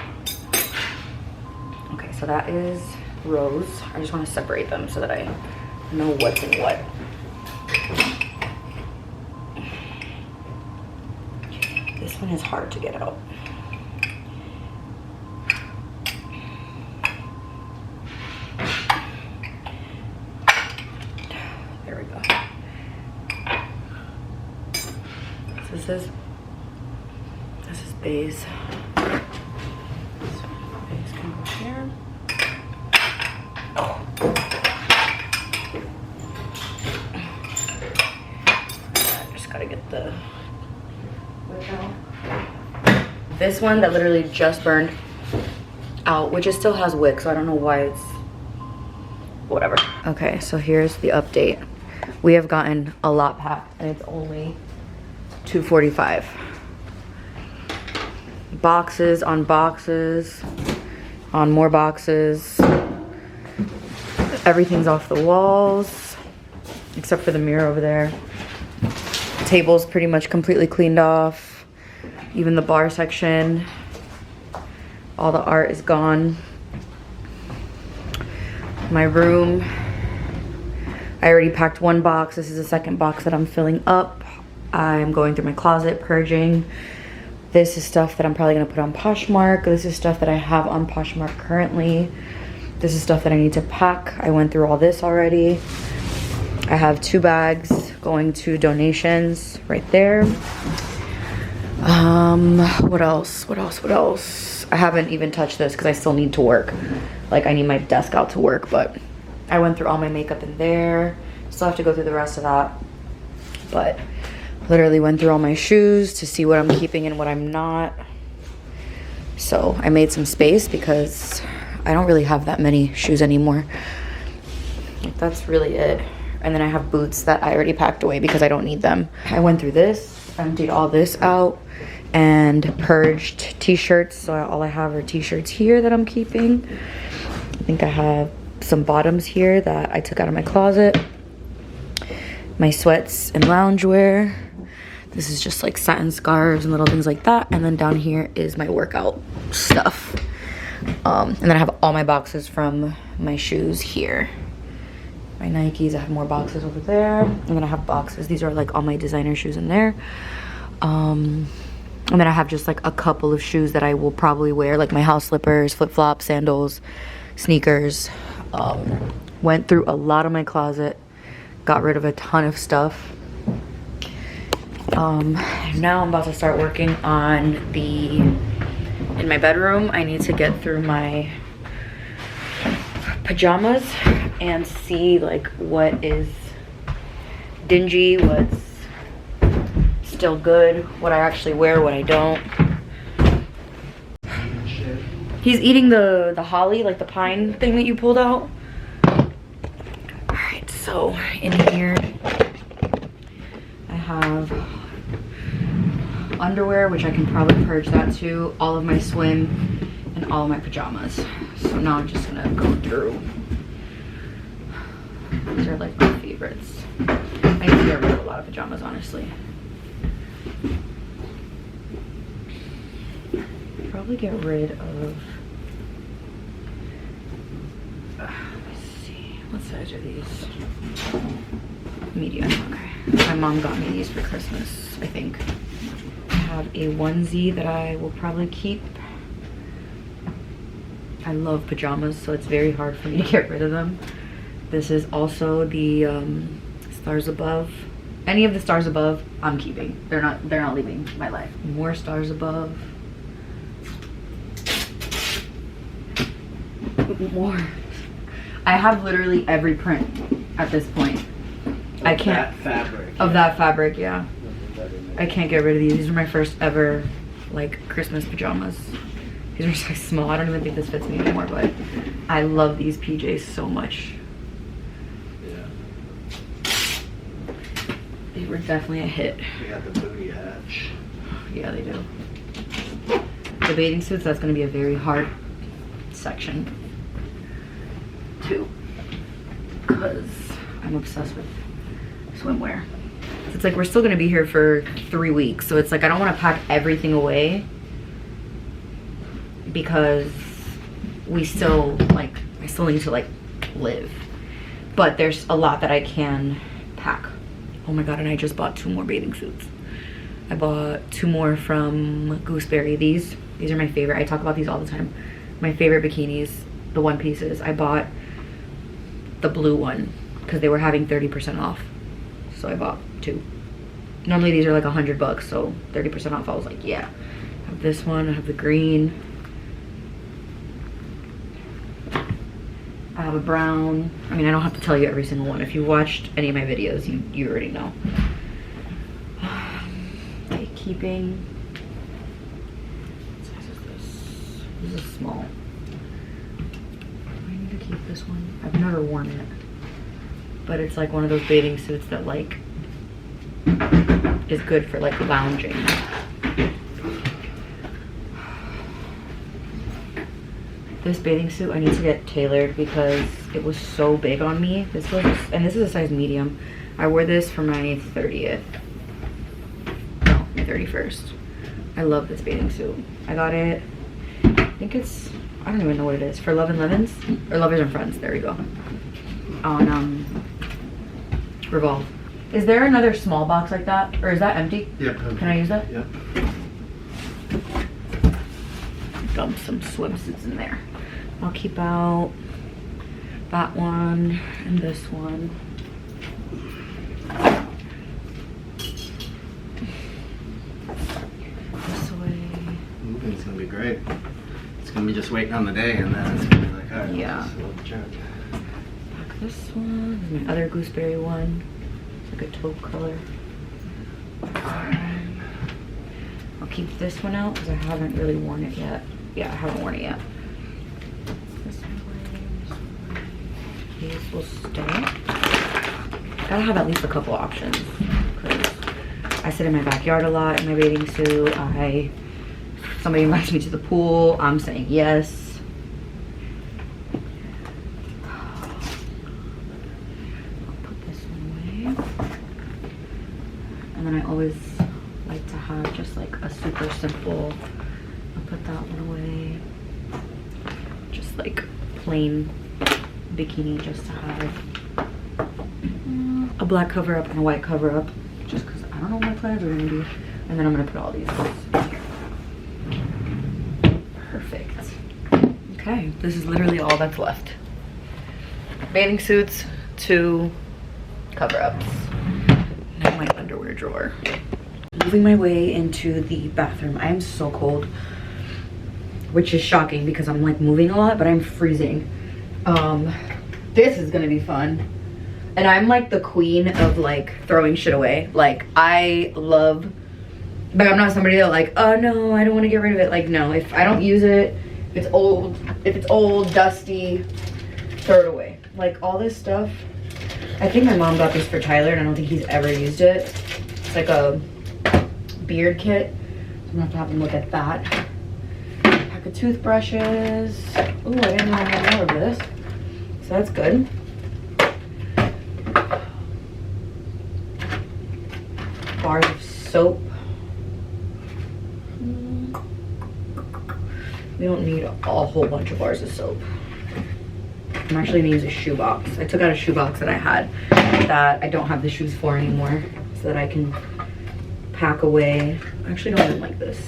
Okay, so that is rose. I just want to separate them so that I know what's in what. This one is hard to get out. There we go. So this is beige. So beige can go here. I just gotta get the wick out. This one that literally just burned out, which it still has wick, so I don't know why it's whatever. Okay, so here's the update. We have gotten a lot packed and it's only 2:45. Boxes on boxes on more boxes. Everything's off the walls except for the mirror over there. Table's pretty much completely cleaned off. Even the bar section, all the art is gone. My room, I already packed one box. This is the second box that I'm filling up. I'm going through my closet, purging. This is stuff that I'm probably gonna put on Poshmark. This is stuff that I have on Poshmark currently. This is stuff that I need to pack. I went through all this already. I have 2 bags going to donations right there. What else? I haven't even touched this because I still need to work. Like, I need my desk out to work, but I went through all my makeup in there. Still have to go through the rest of that. But literally went through all my shoes to see what I'm keeping and what I'm not. So I made some space because I don't really have that many shoes anymore. That's really it. And then I have boots that I already packed away because I don't need them. I went through this, emptied all this out, and purged t-shirts. So all I have are t-shirts here that I'm keeping. I think I have some bottoms here that I took out of my closet. My sweats and loungewear. This is just like satin scarves and little things like that. And then down here is my workout stuff. And then I have all my boxes from my shoes here. My Nikes, I have more boxes over there. And then I have boxes. These are like all my designer shoes in there. And then I have just like a couple of shoes that I will probably wear, like my house slippers, flip-flops, sandals, sneakers. Went through a lot of my closet. Got rid of a ton of stuff. Now I'm about to start working on in my bedroom. I need to get through my pajamas and see like what is dingy, what's still good, what I actually wear, what I don't. He's eating the holly, like the pine thing that you pulled out. Alright, so in here I have underwear, which I can probably purge that too, all of my swim, and all of my pajamas. So now I'm just gonna go through. These are like my favorites. I need to get rid of a lot of pajamas, honestly. Probably get rid of, let's see, what size are these? Medium, okay. My mom got me these for Christmas, I think. I have a onesie that I will probably keep. I love pajamas, so it's very hard for me to get rid of them. This is also the Stars Above. Any of the Stars Above, I'm keeping. They're not leaving my life. More Stars Above. More. I have literally every print at this point. I can't. That fabric, yeah. I can't get rid of these. These are my first ever like Christmas pajamas. These are so small. I don't even think this fits me anymore, but I love these PJs so much. Yeah. They were definitely a hit. They got the booty hatch. Yeah, they do. The bathing suits, that's going to be a very hard section too, because I'm obsessed with swimwear. It's like we're still going to be here for 3 weeks, so it's like I don't want to pack everything away because I still need to like live, but there's a lot that I can pack. Oh my god, and I just bought 2 more bathing suits. I bought 2 more from Gooseberry. These are my favorite. I talk about these all the time. My favorite bikinis, the one pieces. I bought the blue one because they were having 30% off, so I bought 2. Normally these are like $100, so 30% off. I was like, yeah. I have this one. I have the green. I have a brown. I mean, I don't have to tell you every single one. If you watched any of my videos, you already know. Okay, keeping. What size is this? This is small. I need to keep this one. I've never worn it, but it's like one of those bathing suits that like is good for like lounging. This bathing suit I need to get tailored because it was so big on me. This is a size medium. I wore this for my 30th. No, my 31st. I love this bathing suit. I got it, I think it's, I don't even know what it is, for Love and Lemons? Or Lovers and Friends, there we go. On Revolve. Is there another small box like that? Or is that empty? Yep. Can I use that? Yep. Dump some swimsuits in there. I'll keep out that one and this one. great. It's gonna be just waiting on the day, and then it's gonna be like, all right, Yeah. This one, and my other gooseberry one. It's like a taupe color. I'll keep this one out because I haven't really worn it yet. Yeah, I haven't worn it yet. This one, these will stay. Gotta have at least a couple options because I sit in my backyard a lot in my bathing suit. Somebody invites me to the pool, I'm saying yes. And then I always like to have just like a super simple, I'll put that one away. Just like plain bikini just to have a black cover up and a white cover up. Just because I don't know what my plans are gonna be. And then I'm gonna put all these in here. Perfect. Okay, this is literally all that's left. Bathing suits, 2 cover-ups. Now my underwear drawer. Moving my way into the bathroom. I am so cold, which is shocking because I'm like moving a lot, but I'm freezing. This is gonna be fun. And I'm like the queen of like throwing shit away. Like I love, but I'm not somebody that like, oh no, I don't want to get rid of it. Like no, if I don't use it, if it's old, dusty, throw it away. Like all this stuff. I think my mom got this for Tyler and I don't think he's ever used it. It's like a beard kit. So I'm gonna have him look at that. Pack of toothbrushes. Ooh, I didn't know I had more of this. So that's good. Bars of soap. We don't need a whole bunch of bars of soap. I'm actually gonna use a shoebox. I took out a shoebox that I had that I don't have the shoes for anymore so that I can pack away. I actually don't even like this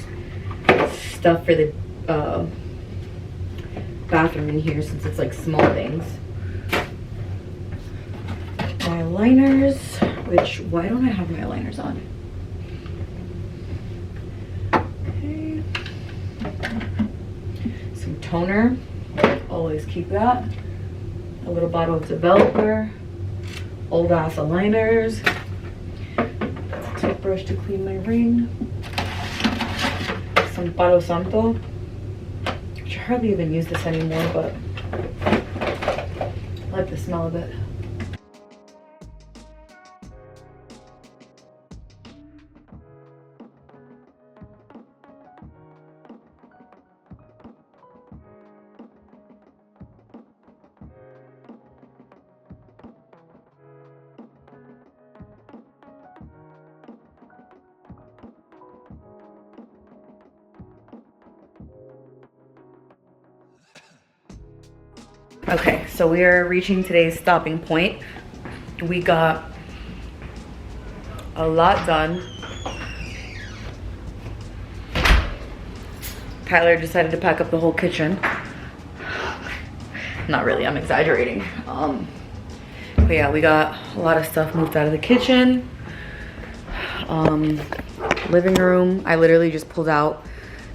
stuff for the bathroom in here since it's like small things. My liners, which, why don't I have my liners on? Okay. Some toner, always keep that. A little bottle of developer, old ass aligners, a toothbrush to clean my ring, some Palo Santo, which I hardly even use this anymore, but I like the smell of it. Okay, so we are reaching today's stopping point. We got a lot done. Tyler decided to pack up the whole kitchen. Not really, I'm exaggerating. But yeah, we got a lot of stuff moved out of the kitchen. Living room, I literally just pulled out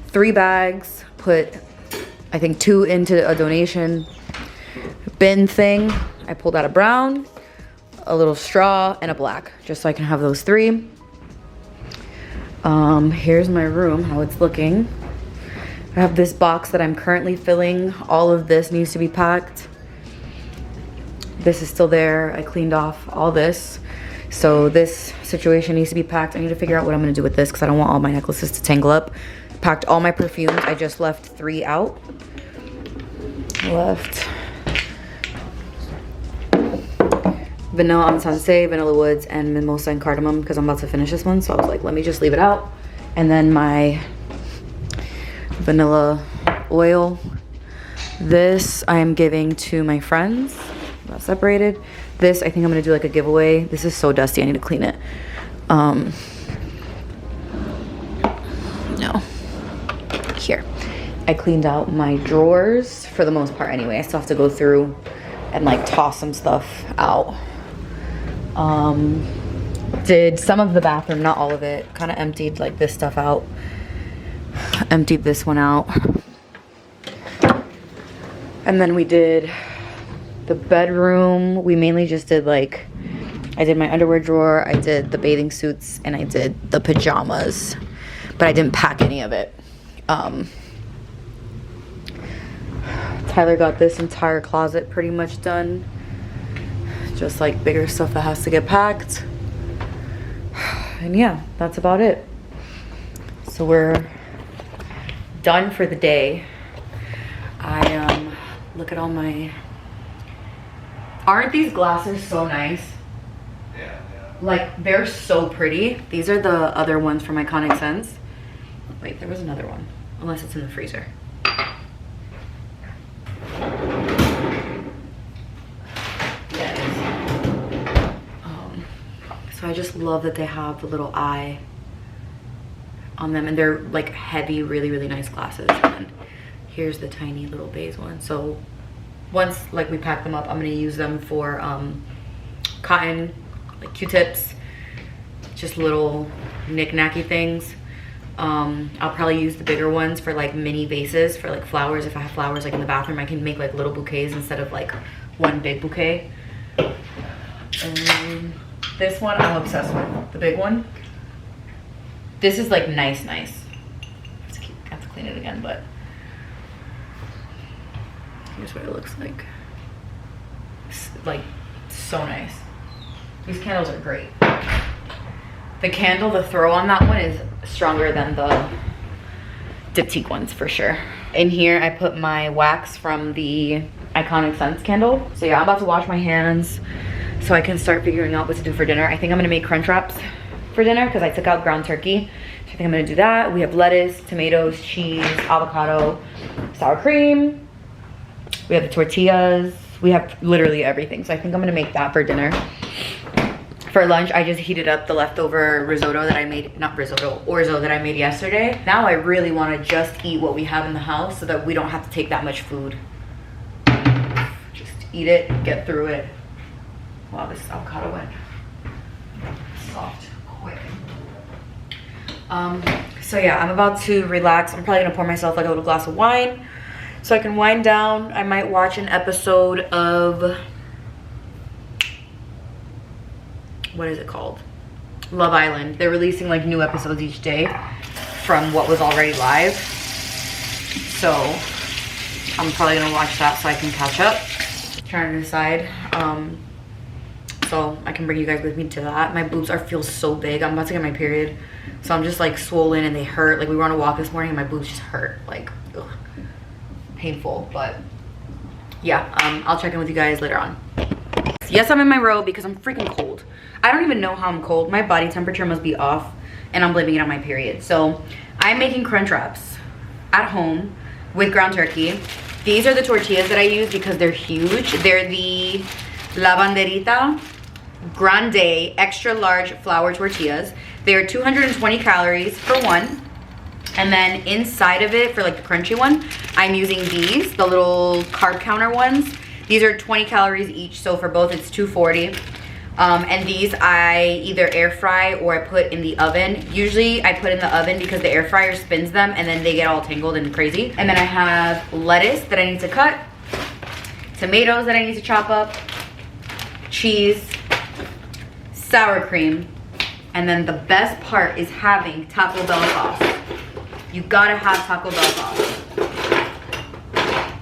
3 bags, put I think 2 into a donation bin thing. I pulled out a brown, a little straw, and a black, just so I can have those 3. Here's my room, how it's looking. I have this box that I'm currently filling. All of this needs to be packed. This is still there. I cleaned off all this. So this situation needs to be packed. I need to figure out what I'm gonna do with this because I don't want all my necklaces to tangle up. Packed all my perfumes. I just left 3 out. Left Vanilla Ensancé, Vanilla Woods, and Mimosa and Cardamom because I'm about to finish this one. So I was like, let me just leave it out. And then my vanilla oil. This I am giving to my friends. Not separated. This I think I'm gonna do like a giveaway. This is so dusty, I need to clean it. No. Here. I cleaned out my drawers for the most part anyway. I still have to go through and like toss some stuff out. Did some of the bathroom, not all of it. Kind of emptied like this stuff out. Emptied this one out. And then we did the bedroom. We mainly just did like, I did my underwear drawer, I did the bathing suits, and I did the pajamas. But I didn't pack any of it. Tyler got this entire closet pretty much done. Just like bigger stuff that has to get packed. And yeah, that's about it. So we're done for the day. Look at all my, aren't these glasses so nice? Yeah. Like, they're so pretty. These are the other ones from Iconic Sense. Wait, there was another one, unless it's in the freezer. Yeah, it is. So I just love that they have the little eye on them, and they're like heavy, really, really nice glasses. And here's the tiny little beige one. So once like we pack them up, I'm gonna use them for cotton, like Q-tips, just little knick-knacky things. I'll probably use the bigger ones for like mini vases for like flowers. If I have flowers like in the bathroom, I can make like little bouquets instead of like one big bouquet. And this one I'm obsessed with, the big one. This is like nice. I have to clean it again, but here's what it looks like. It's like so nice. These candles are great. The candle, the throw on that one is stronger than the Diptyque ones for sure. In here, I put my wax from the Iconic Sense candle. So yeah, I'm about to wash my hands so I can start figuring out what to do for dinner. I think I'm gonna make Crunchwraps for dinner because I took out ground turkey. So I think I'm gonna do that. We have lettuce, tomatoes, cheese, avocado, sour cream. We have the tortillas. We have literally everything. So I think I'm gonna make that for dinner. For lunch, I just heated up the leftover risotto that I made, not risotto, orzo that I made yesterday. Now I really wanna just eat what we have in the house so that we don't have to take that much food. Just eat it, get through it. Wow, this avocado went soft quick. So yeah, I'm about to relax. I'm probably gonna pour myself like a little glass of wine so I can wind down. I might watch an episode of, what is it called? Love Island. They're releasing like new episodes each day from what was already live. So I'm probably gonna watch that so I can catch up. Trying to decide. So I can bring you guys with me to that. My boobs feel so big. I'm about to get my period. So I'm just like swollen and they hurt. Like we were on a walk this morning and my boobs just hurt. Like, ugh, painful, but yeah, I'll check in with you guys later on. Yes, I'm in my robe because I'm freaking cold. I don't even know how I'm cold. My body temperature must be off and I'm blaming it on my period. So I'm making Crunchwraps at home with ground turkey. These are the tortillas that I use because they're huge. They're the La Banderita Grande extra large flour tortillas. They are 220 calories for one. And then inside of it, for like the crunchy one, I'm using these, the little carb counter ones. These are 20 calories each, so for both it's 240. And these I either air fry or I put in the oven. Usually I put in the oven because the air fryer spins them and then they get all tangled and crazy. And then I have lettuce that I need to cut, tomatoes that I need to chop up, cheese, sour cream, and then the best part is having Taco Bell sauce. You gotta have Taco Bell sauce.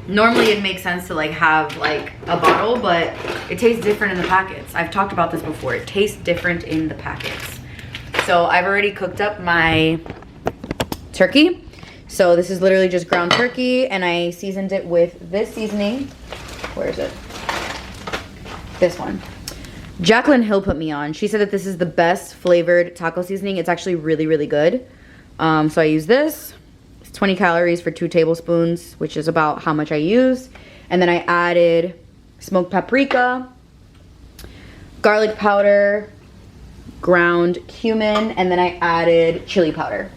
Normally it makes sense to like have like a bottle, but it tastes different in the packets. I've talked about this before. It tastes different in the packets. So I've already cooked up my turkey. So this is literally just ground turkey and I seasoned it with this seasoning. Where is it? This one. Jaclyn Hill put me on. She said that this is the best flavored taco seasoning. It's actually really, really good. So I use this. 20 calories for 2 tablespoons, which is about how much I use. And then I added smoked paprika, garlic powder, ground cumin, and then I added chili powder.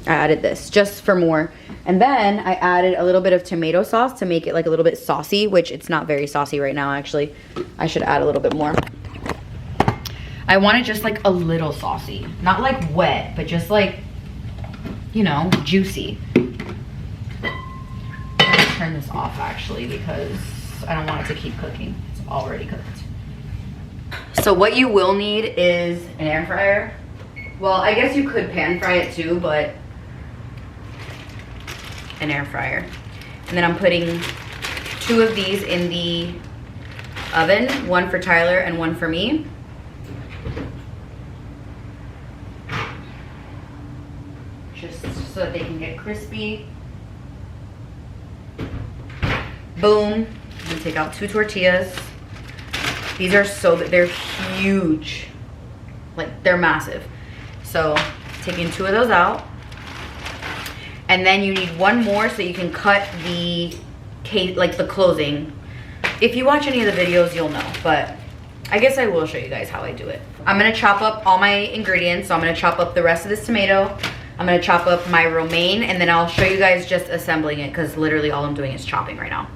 I added this just for more. And then I added a little bit of tomato sauce to make it like a little bit saucy, which it's not very saucy right now actually. I should add a little bit more. I want it just like a little saucy. Not like wet, but just like you know, juicy. I'm gonna turn this off actually because I don't want it to keep cooking. It's already cooked. So what you will need is an air fryer. Well, I guess you could pan fry it too, but an air fryer. And then I'm putting 2 of these in the oven, one for Tyler and one for me. Just so that they can get crispy. Boom. I'm gonna take out 2 tortillas. These are so good. They're huge. Like, they're massive. So, taking 2 of those out. And then you need 1 more so you can cut the case, like the closing. If you watch any of the videos, you'll know. But I guess I will show you guys how I do it. I'm gonna chop up all my ingredients. So I'm gonna chop up the rest of this tomato. I'm gonna chop up my romaine, and then I'll show you guys just assembling it because literally all I'm doing is chopping right now.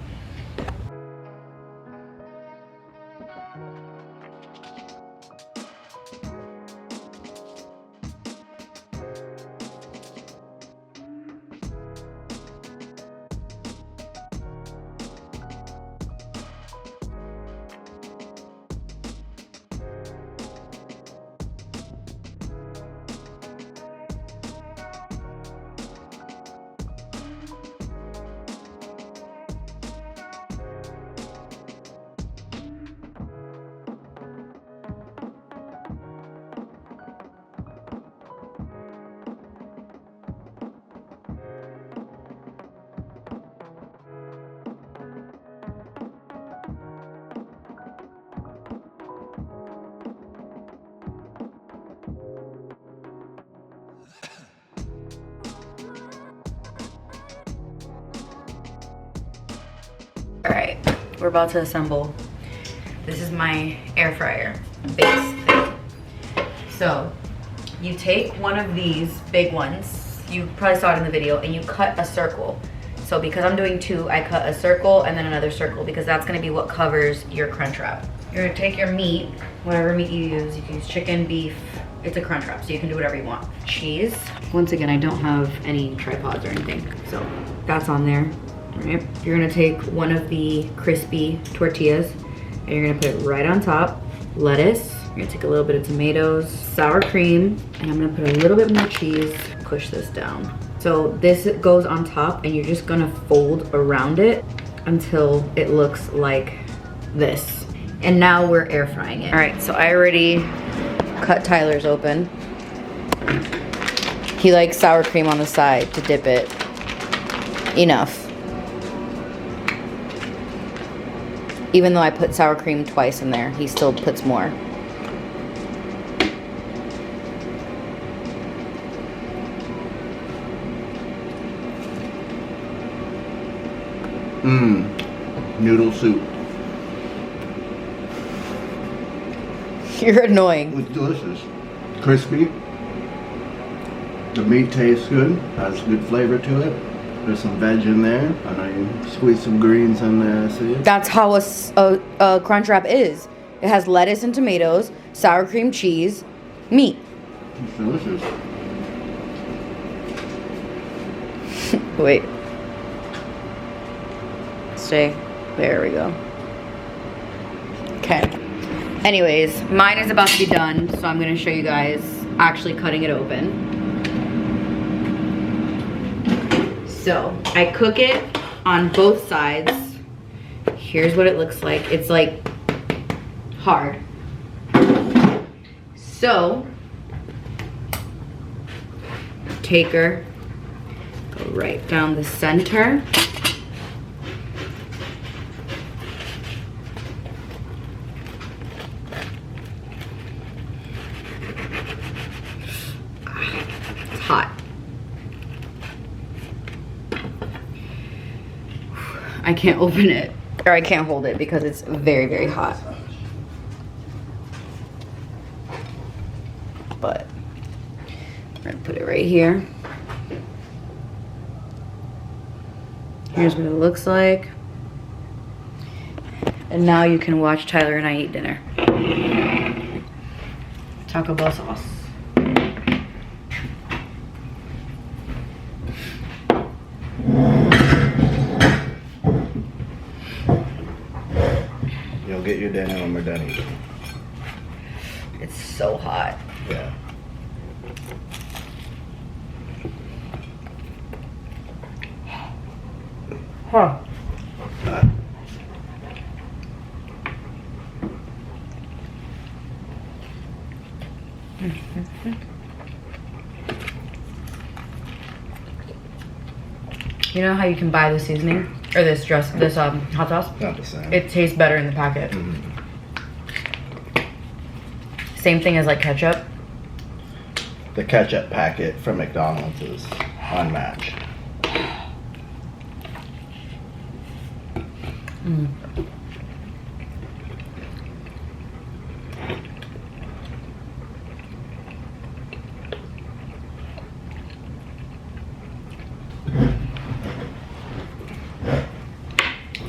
All right, we're about to assemble. This is my air fryer base thing. So you take one of these big ones, you probably saw it in the video, and you cut a circle. So because I'm doing 2, I cut a circle and then another circle because that's gonna be what covers your Crunchwrap. You're gonna take your meat, whatever meat you use. You can use chicken, beef. It's a Crunchwrap, so you can do whatever you want. Cheese. Once again, I don't have any tripods or anything, so that's on there. All right. You're gonna take one of the crispy tortillas and you're gonna put it right on top. Lettuce. You're gonna take a little bit of tomatoes, sour cream, and I'm gonna put a little bit more cheese. Push this down. So this goes on top and you're just gonna fold around it until it looks like this. And now we're air frying it. All right, so I already cut Tyler's open. He likes sour cream on the side to dip it. Enough. Even though I put sour cream twice in there, he still puts more. Noodle soup. You're annoying. It's delicious. Crispy. The meat tastes good. Has good flavor to it. There's some veg in there. I know you squeeze some greens in there, I see. That's how a Crunchwrap is. It has lettuce and tomatoes, sour cream, cheese, meat. It's delicious. Wait. Stay. There we go. Okay. Anyways, mine is about to be done, so I'm gonna show you guys actually cutting it open. So, I cook it on both sides. Here's what it looks like. It's like hard. So, take her, go right down the center. It's hot. I can't open it, or I can't hold it because it's very, very hot. But I'm gonna put it right here. Here's what it looks like. And now you can watch Tyler and I eat dinner. Taco Bell sauce. get your dinner when we're done eating. It's so hot. Yeah. Huh. You know how you can buy the seasoning or this hot sauce? Not the same. It tastes better in the packet. Same thing as like ketchup. The ketchup packet from McDonald's is unmatched.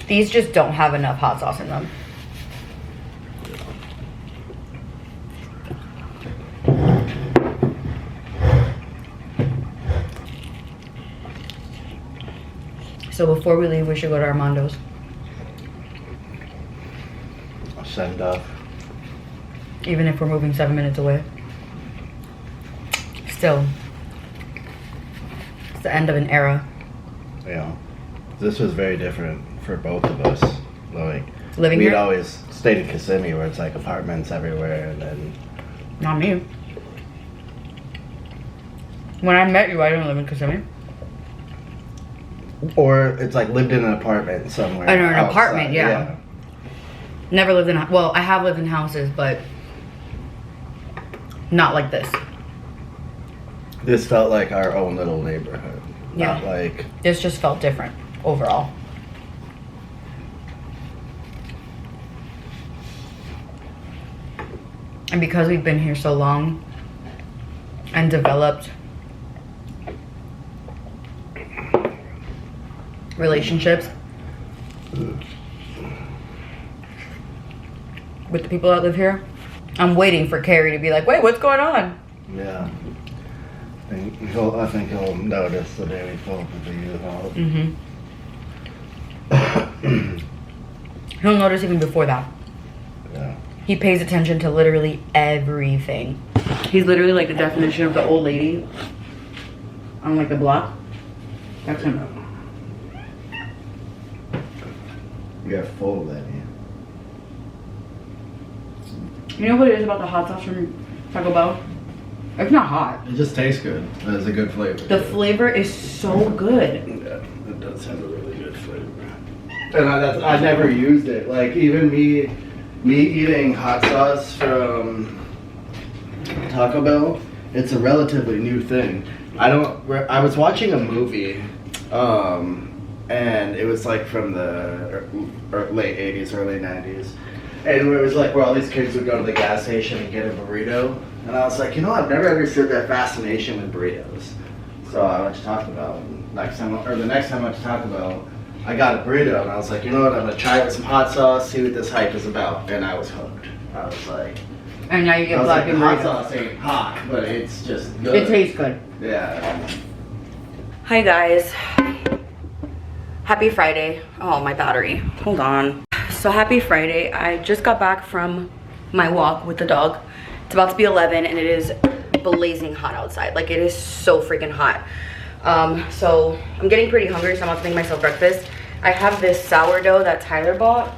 These just don't have enough hot sauce in them. So before we leave, we should go to Armando's. I'll send off. Even if we're moving 7 minutes away. Still. It's the end of an era. Yeah. This was very different for both of us. Like, Living we'd here? always stayed in Kissimmee where it's like apartments everywhere, and then Not me. When I met you, I didn't live in Kissimmee. or it's like lived in an apartment somewhere. I know, an outside. apartment, yeah. Never lived in a, well, I have lived in houses, but not like this. This felt like our own little neighborhood. Yeah. Not like This just felt different overall. And because we've been here so long and developed relationships with the people that live here, I'm waiting for Carrie to be like, wait, what's going on? yeah. I think he'll notice the day we pull up with the U-Haul. He'll notice even before that. Yeah. He pays attention to literally everything. He's literally like the definition of the old lady on like the block. That's him. You got full of that, yeah. You know what it is about the hot sauce from Taco Bell? It's not hot. It just tastes good. It's a good flavor. The flavor is so good. Yeah, it does have a really good flavor. And I never used it. Like even me eating hot sauce from Taco Bell, it's a relatively new thing. I was watching a movie, and it was like from the late 80s, early 90s. And it was like where all these kids would go to the gas station and get a burrito. And I was like, you know, I've never understood that fascination with burritos. So I went to Taco Bell. The next time I went to Taco Bell, I got a burrito. And I was like, you know what, I'm going to try it with some hot sauce, see what this hype is about. And I was hooked. I was like... And now you get black and hot burrito. sauce ain't hot, but it's just good. It tastes good. Yeah. Hi guys. Happy Friday. Oh, my battery. Hold on. So happy Friday. I just got back from my walk with the dog. It's about to be 11 and it is blazing hot outside. Like it is so freaking hot. So I'm getting pretty hungry, so I'm about to make myself breakfast. I have this sourdough that Tyler bought,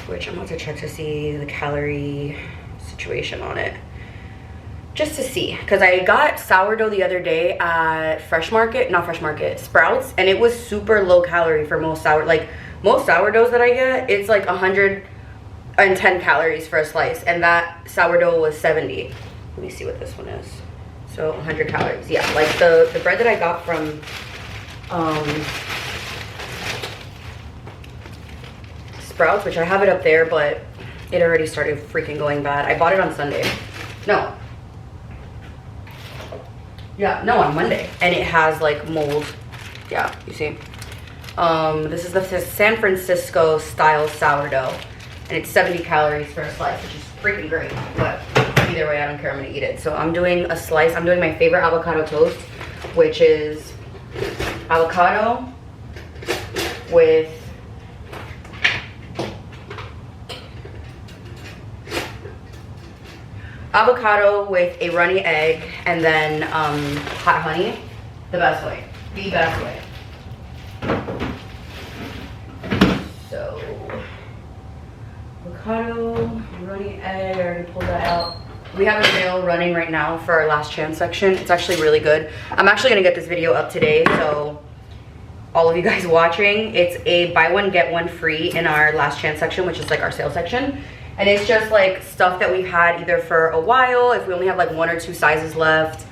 which I'm about to check to see the calorie situation on it. Just to see, because I got sourdough the other day at Sprouts, and it was super low calorie for most most sourdoughs that I get. It's like 110 calories for a slice, and that sourdough was 70. Let me see what this one is. So 100 calories. Yeah, like the bread that I got from Sprouts, which I have it up there, but it already started freaking going bad. I bought it on Sunday. No. Yeah, no, on Monday. And it has like mold. Yeah, you see. This is the San Francisco style sourdough. And it's 70 calories for a slice, which is freaking great. But either way, I don't care, I'm gonna eat it. So I'm doing a slice. I'm doing my favorite avocado toast, which is avocado with avocado with a runny egg, and then hot honey. The best way. The best way. So, avocado, runny egg, I already pulled that out. We have a sale running right now for our last chance section. It's actually really good. I'm actually gonna get this video up today, so all of you guys watching, it's a buy one get one free in our last chance section, which is like our sale section. And it's just like stuff that we've had either for a while, if we only have like 1 or 2 sizes left,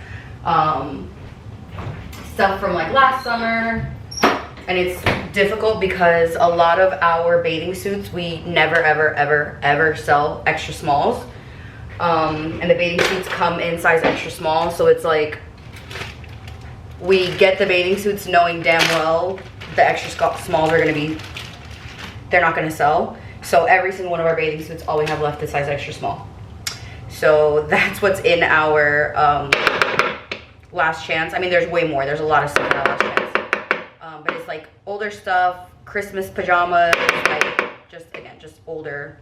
stuff from like last summer. And it's difficult because a lot of our bathing suits, we never ever ever ever sell extra smalls. And the bathing suits come in size extra small, so it's like we get the bathing suits knowing damn well the extra smalls are gonna be, they're not gonna sell. So every single one of our bathing suits, all we have left is size extra small. So that's what's in our last chance. I mean, there's way more. There's a lot of stuff in our last chance. But it's like older stuff, Christmas pajamas, like just, again, just older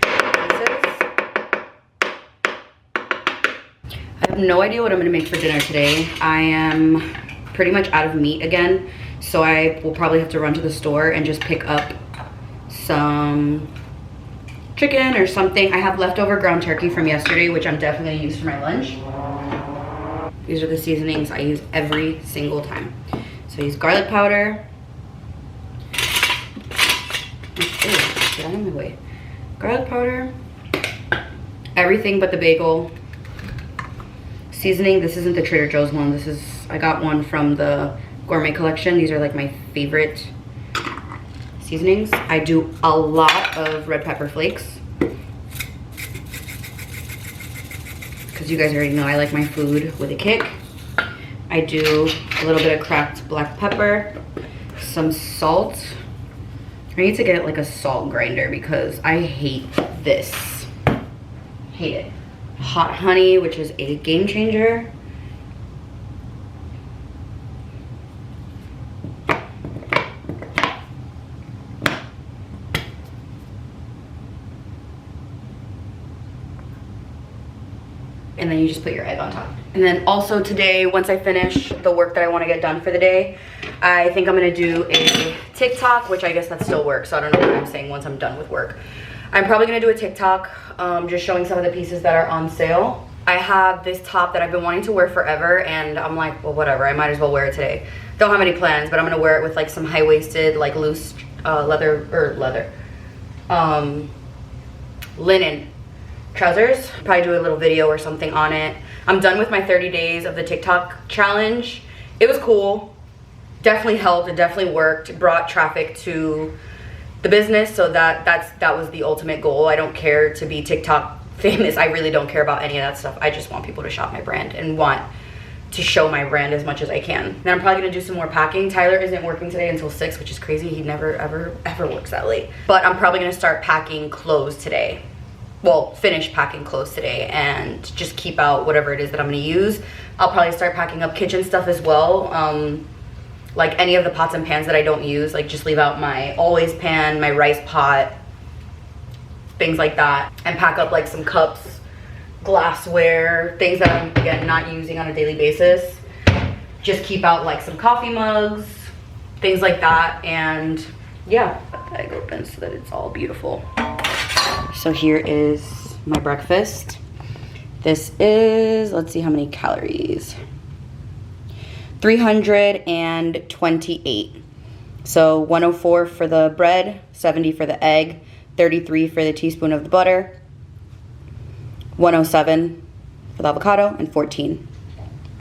pieces. I have no idea what I'm gonna make for dinner today. I am pretty much out of meat again. So I will probably have to run to the store and just pick up some chicken or something. I have leftover ground turkey from yesterday, which I'm definitely gonna use for my lunch. These are the seasonings I use every single time. So I use garlic powder. Ew, get out of my way. Garlic powder. Everything but the bagel. Seasoning, this isn't the Trader Joe's one. This is, I got one from the gourmet collection. These are like my favorite seasonings. I do a lot of red pepper flakes because you guys already know I like my food with a kick. I do a little bit of cracked black pepper, some salt. I need to get like a salt grinder because I hate this. Hate it. Hot honey, which is a game changer. And then you just put your egg on top. And then also today, once I finish the work that I want to get done for the day, I think I'm gonna do a TikTok, which I guess that still works, so I don't know what I'm saying once I'm done with work. I'm probably gonna do a TikTok, just showing some of the pieces that are on sale. I have this top that I've been wanting to wear forever, and I'm like, well, whatever, I might as well wear it today. Don't have any plans, but I'm gonna wear it with like some high-waisted, like loose linen trousers. Probably do a little video or something on it. I'm done with my 30 days of the TikTok challenge. It was cool. Definitely helped. It definitely worked. It brought traffic to the business, so that was the ultimate goal. I don't care to be TikTok famous. I really don't care about any of that stuff. I just want people to shop my brand and want to show my brand as much as I can. Then I'm probably gonna do some more packing. Tyler isn't working today until 6, which is crazy. He never ever works that late. But I'm probably gonna start packing clothes today. Well, finish packing clothes today and just keep out whatever it is that I'm gonna use. I'll probably start packing up kitchen stuff as well. Like any of the pots and pans that I don't use, like just leave out my always pan, my rice pot, things like that. And pack up like some cups, glassware, things that I'm, again, not using on a daily basis. Just keep out like some coffee mugs, things like that. And yeah, that bag open so that it's all beautiful. So here is my breakfast. This is, let's see how many calories. 328. So 104 for the bread, 70 for the egg, 33 for the teaspoon of the butter, 107 for the avocado, and 14.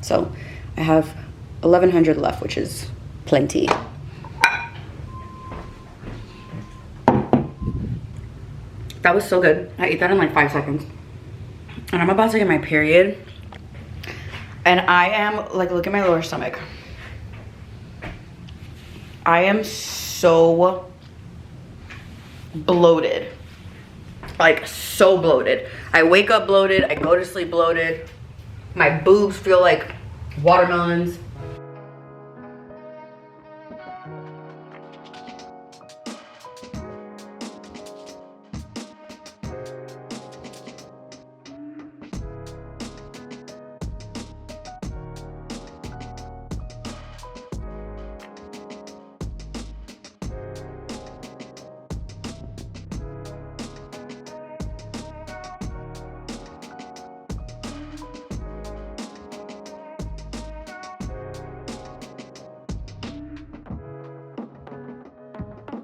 So I have 1100 left, which is plenty. That was so good. I ate that in like 5 seconds. And I'm about to get my period. And I am, like, look at my lower stomach. I am so bloated. Like, so bloated. I wake up bloated. I go to sleep bloated. My boobs feel like watermelons.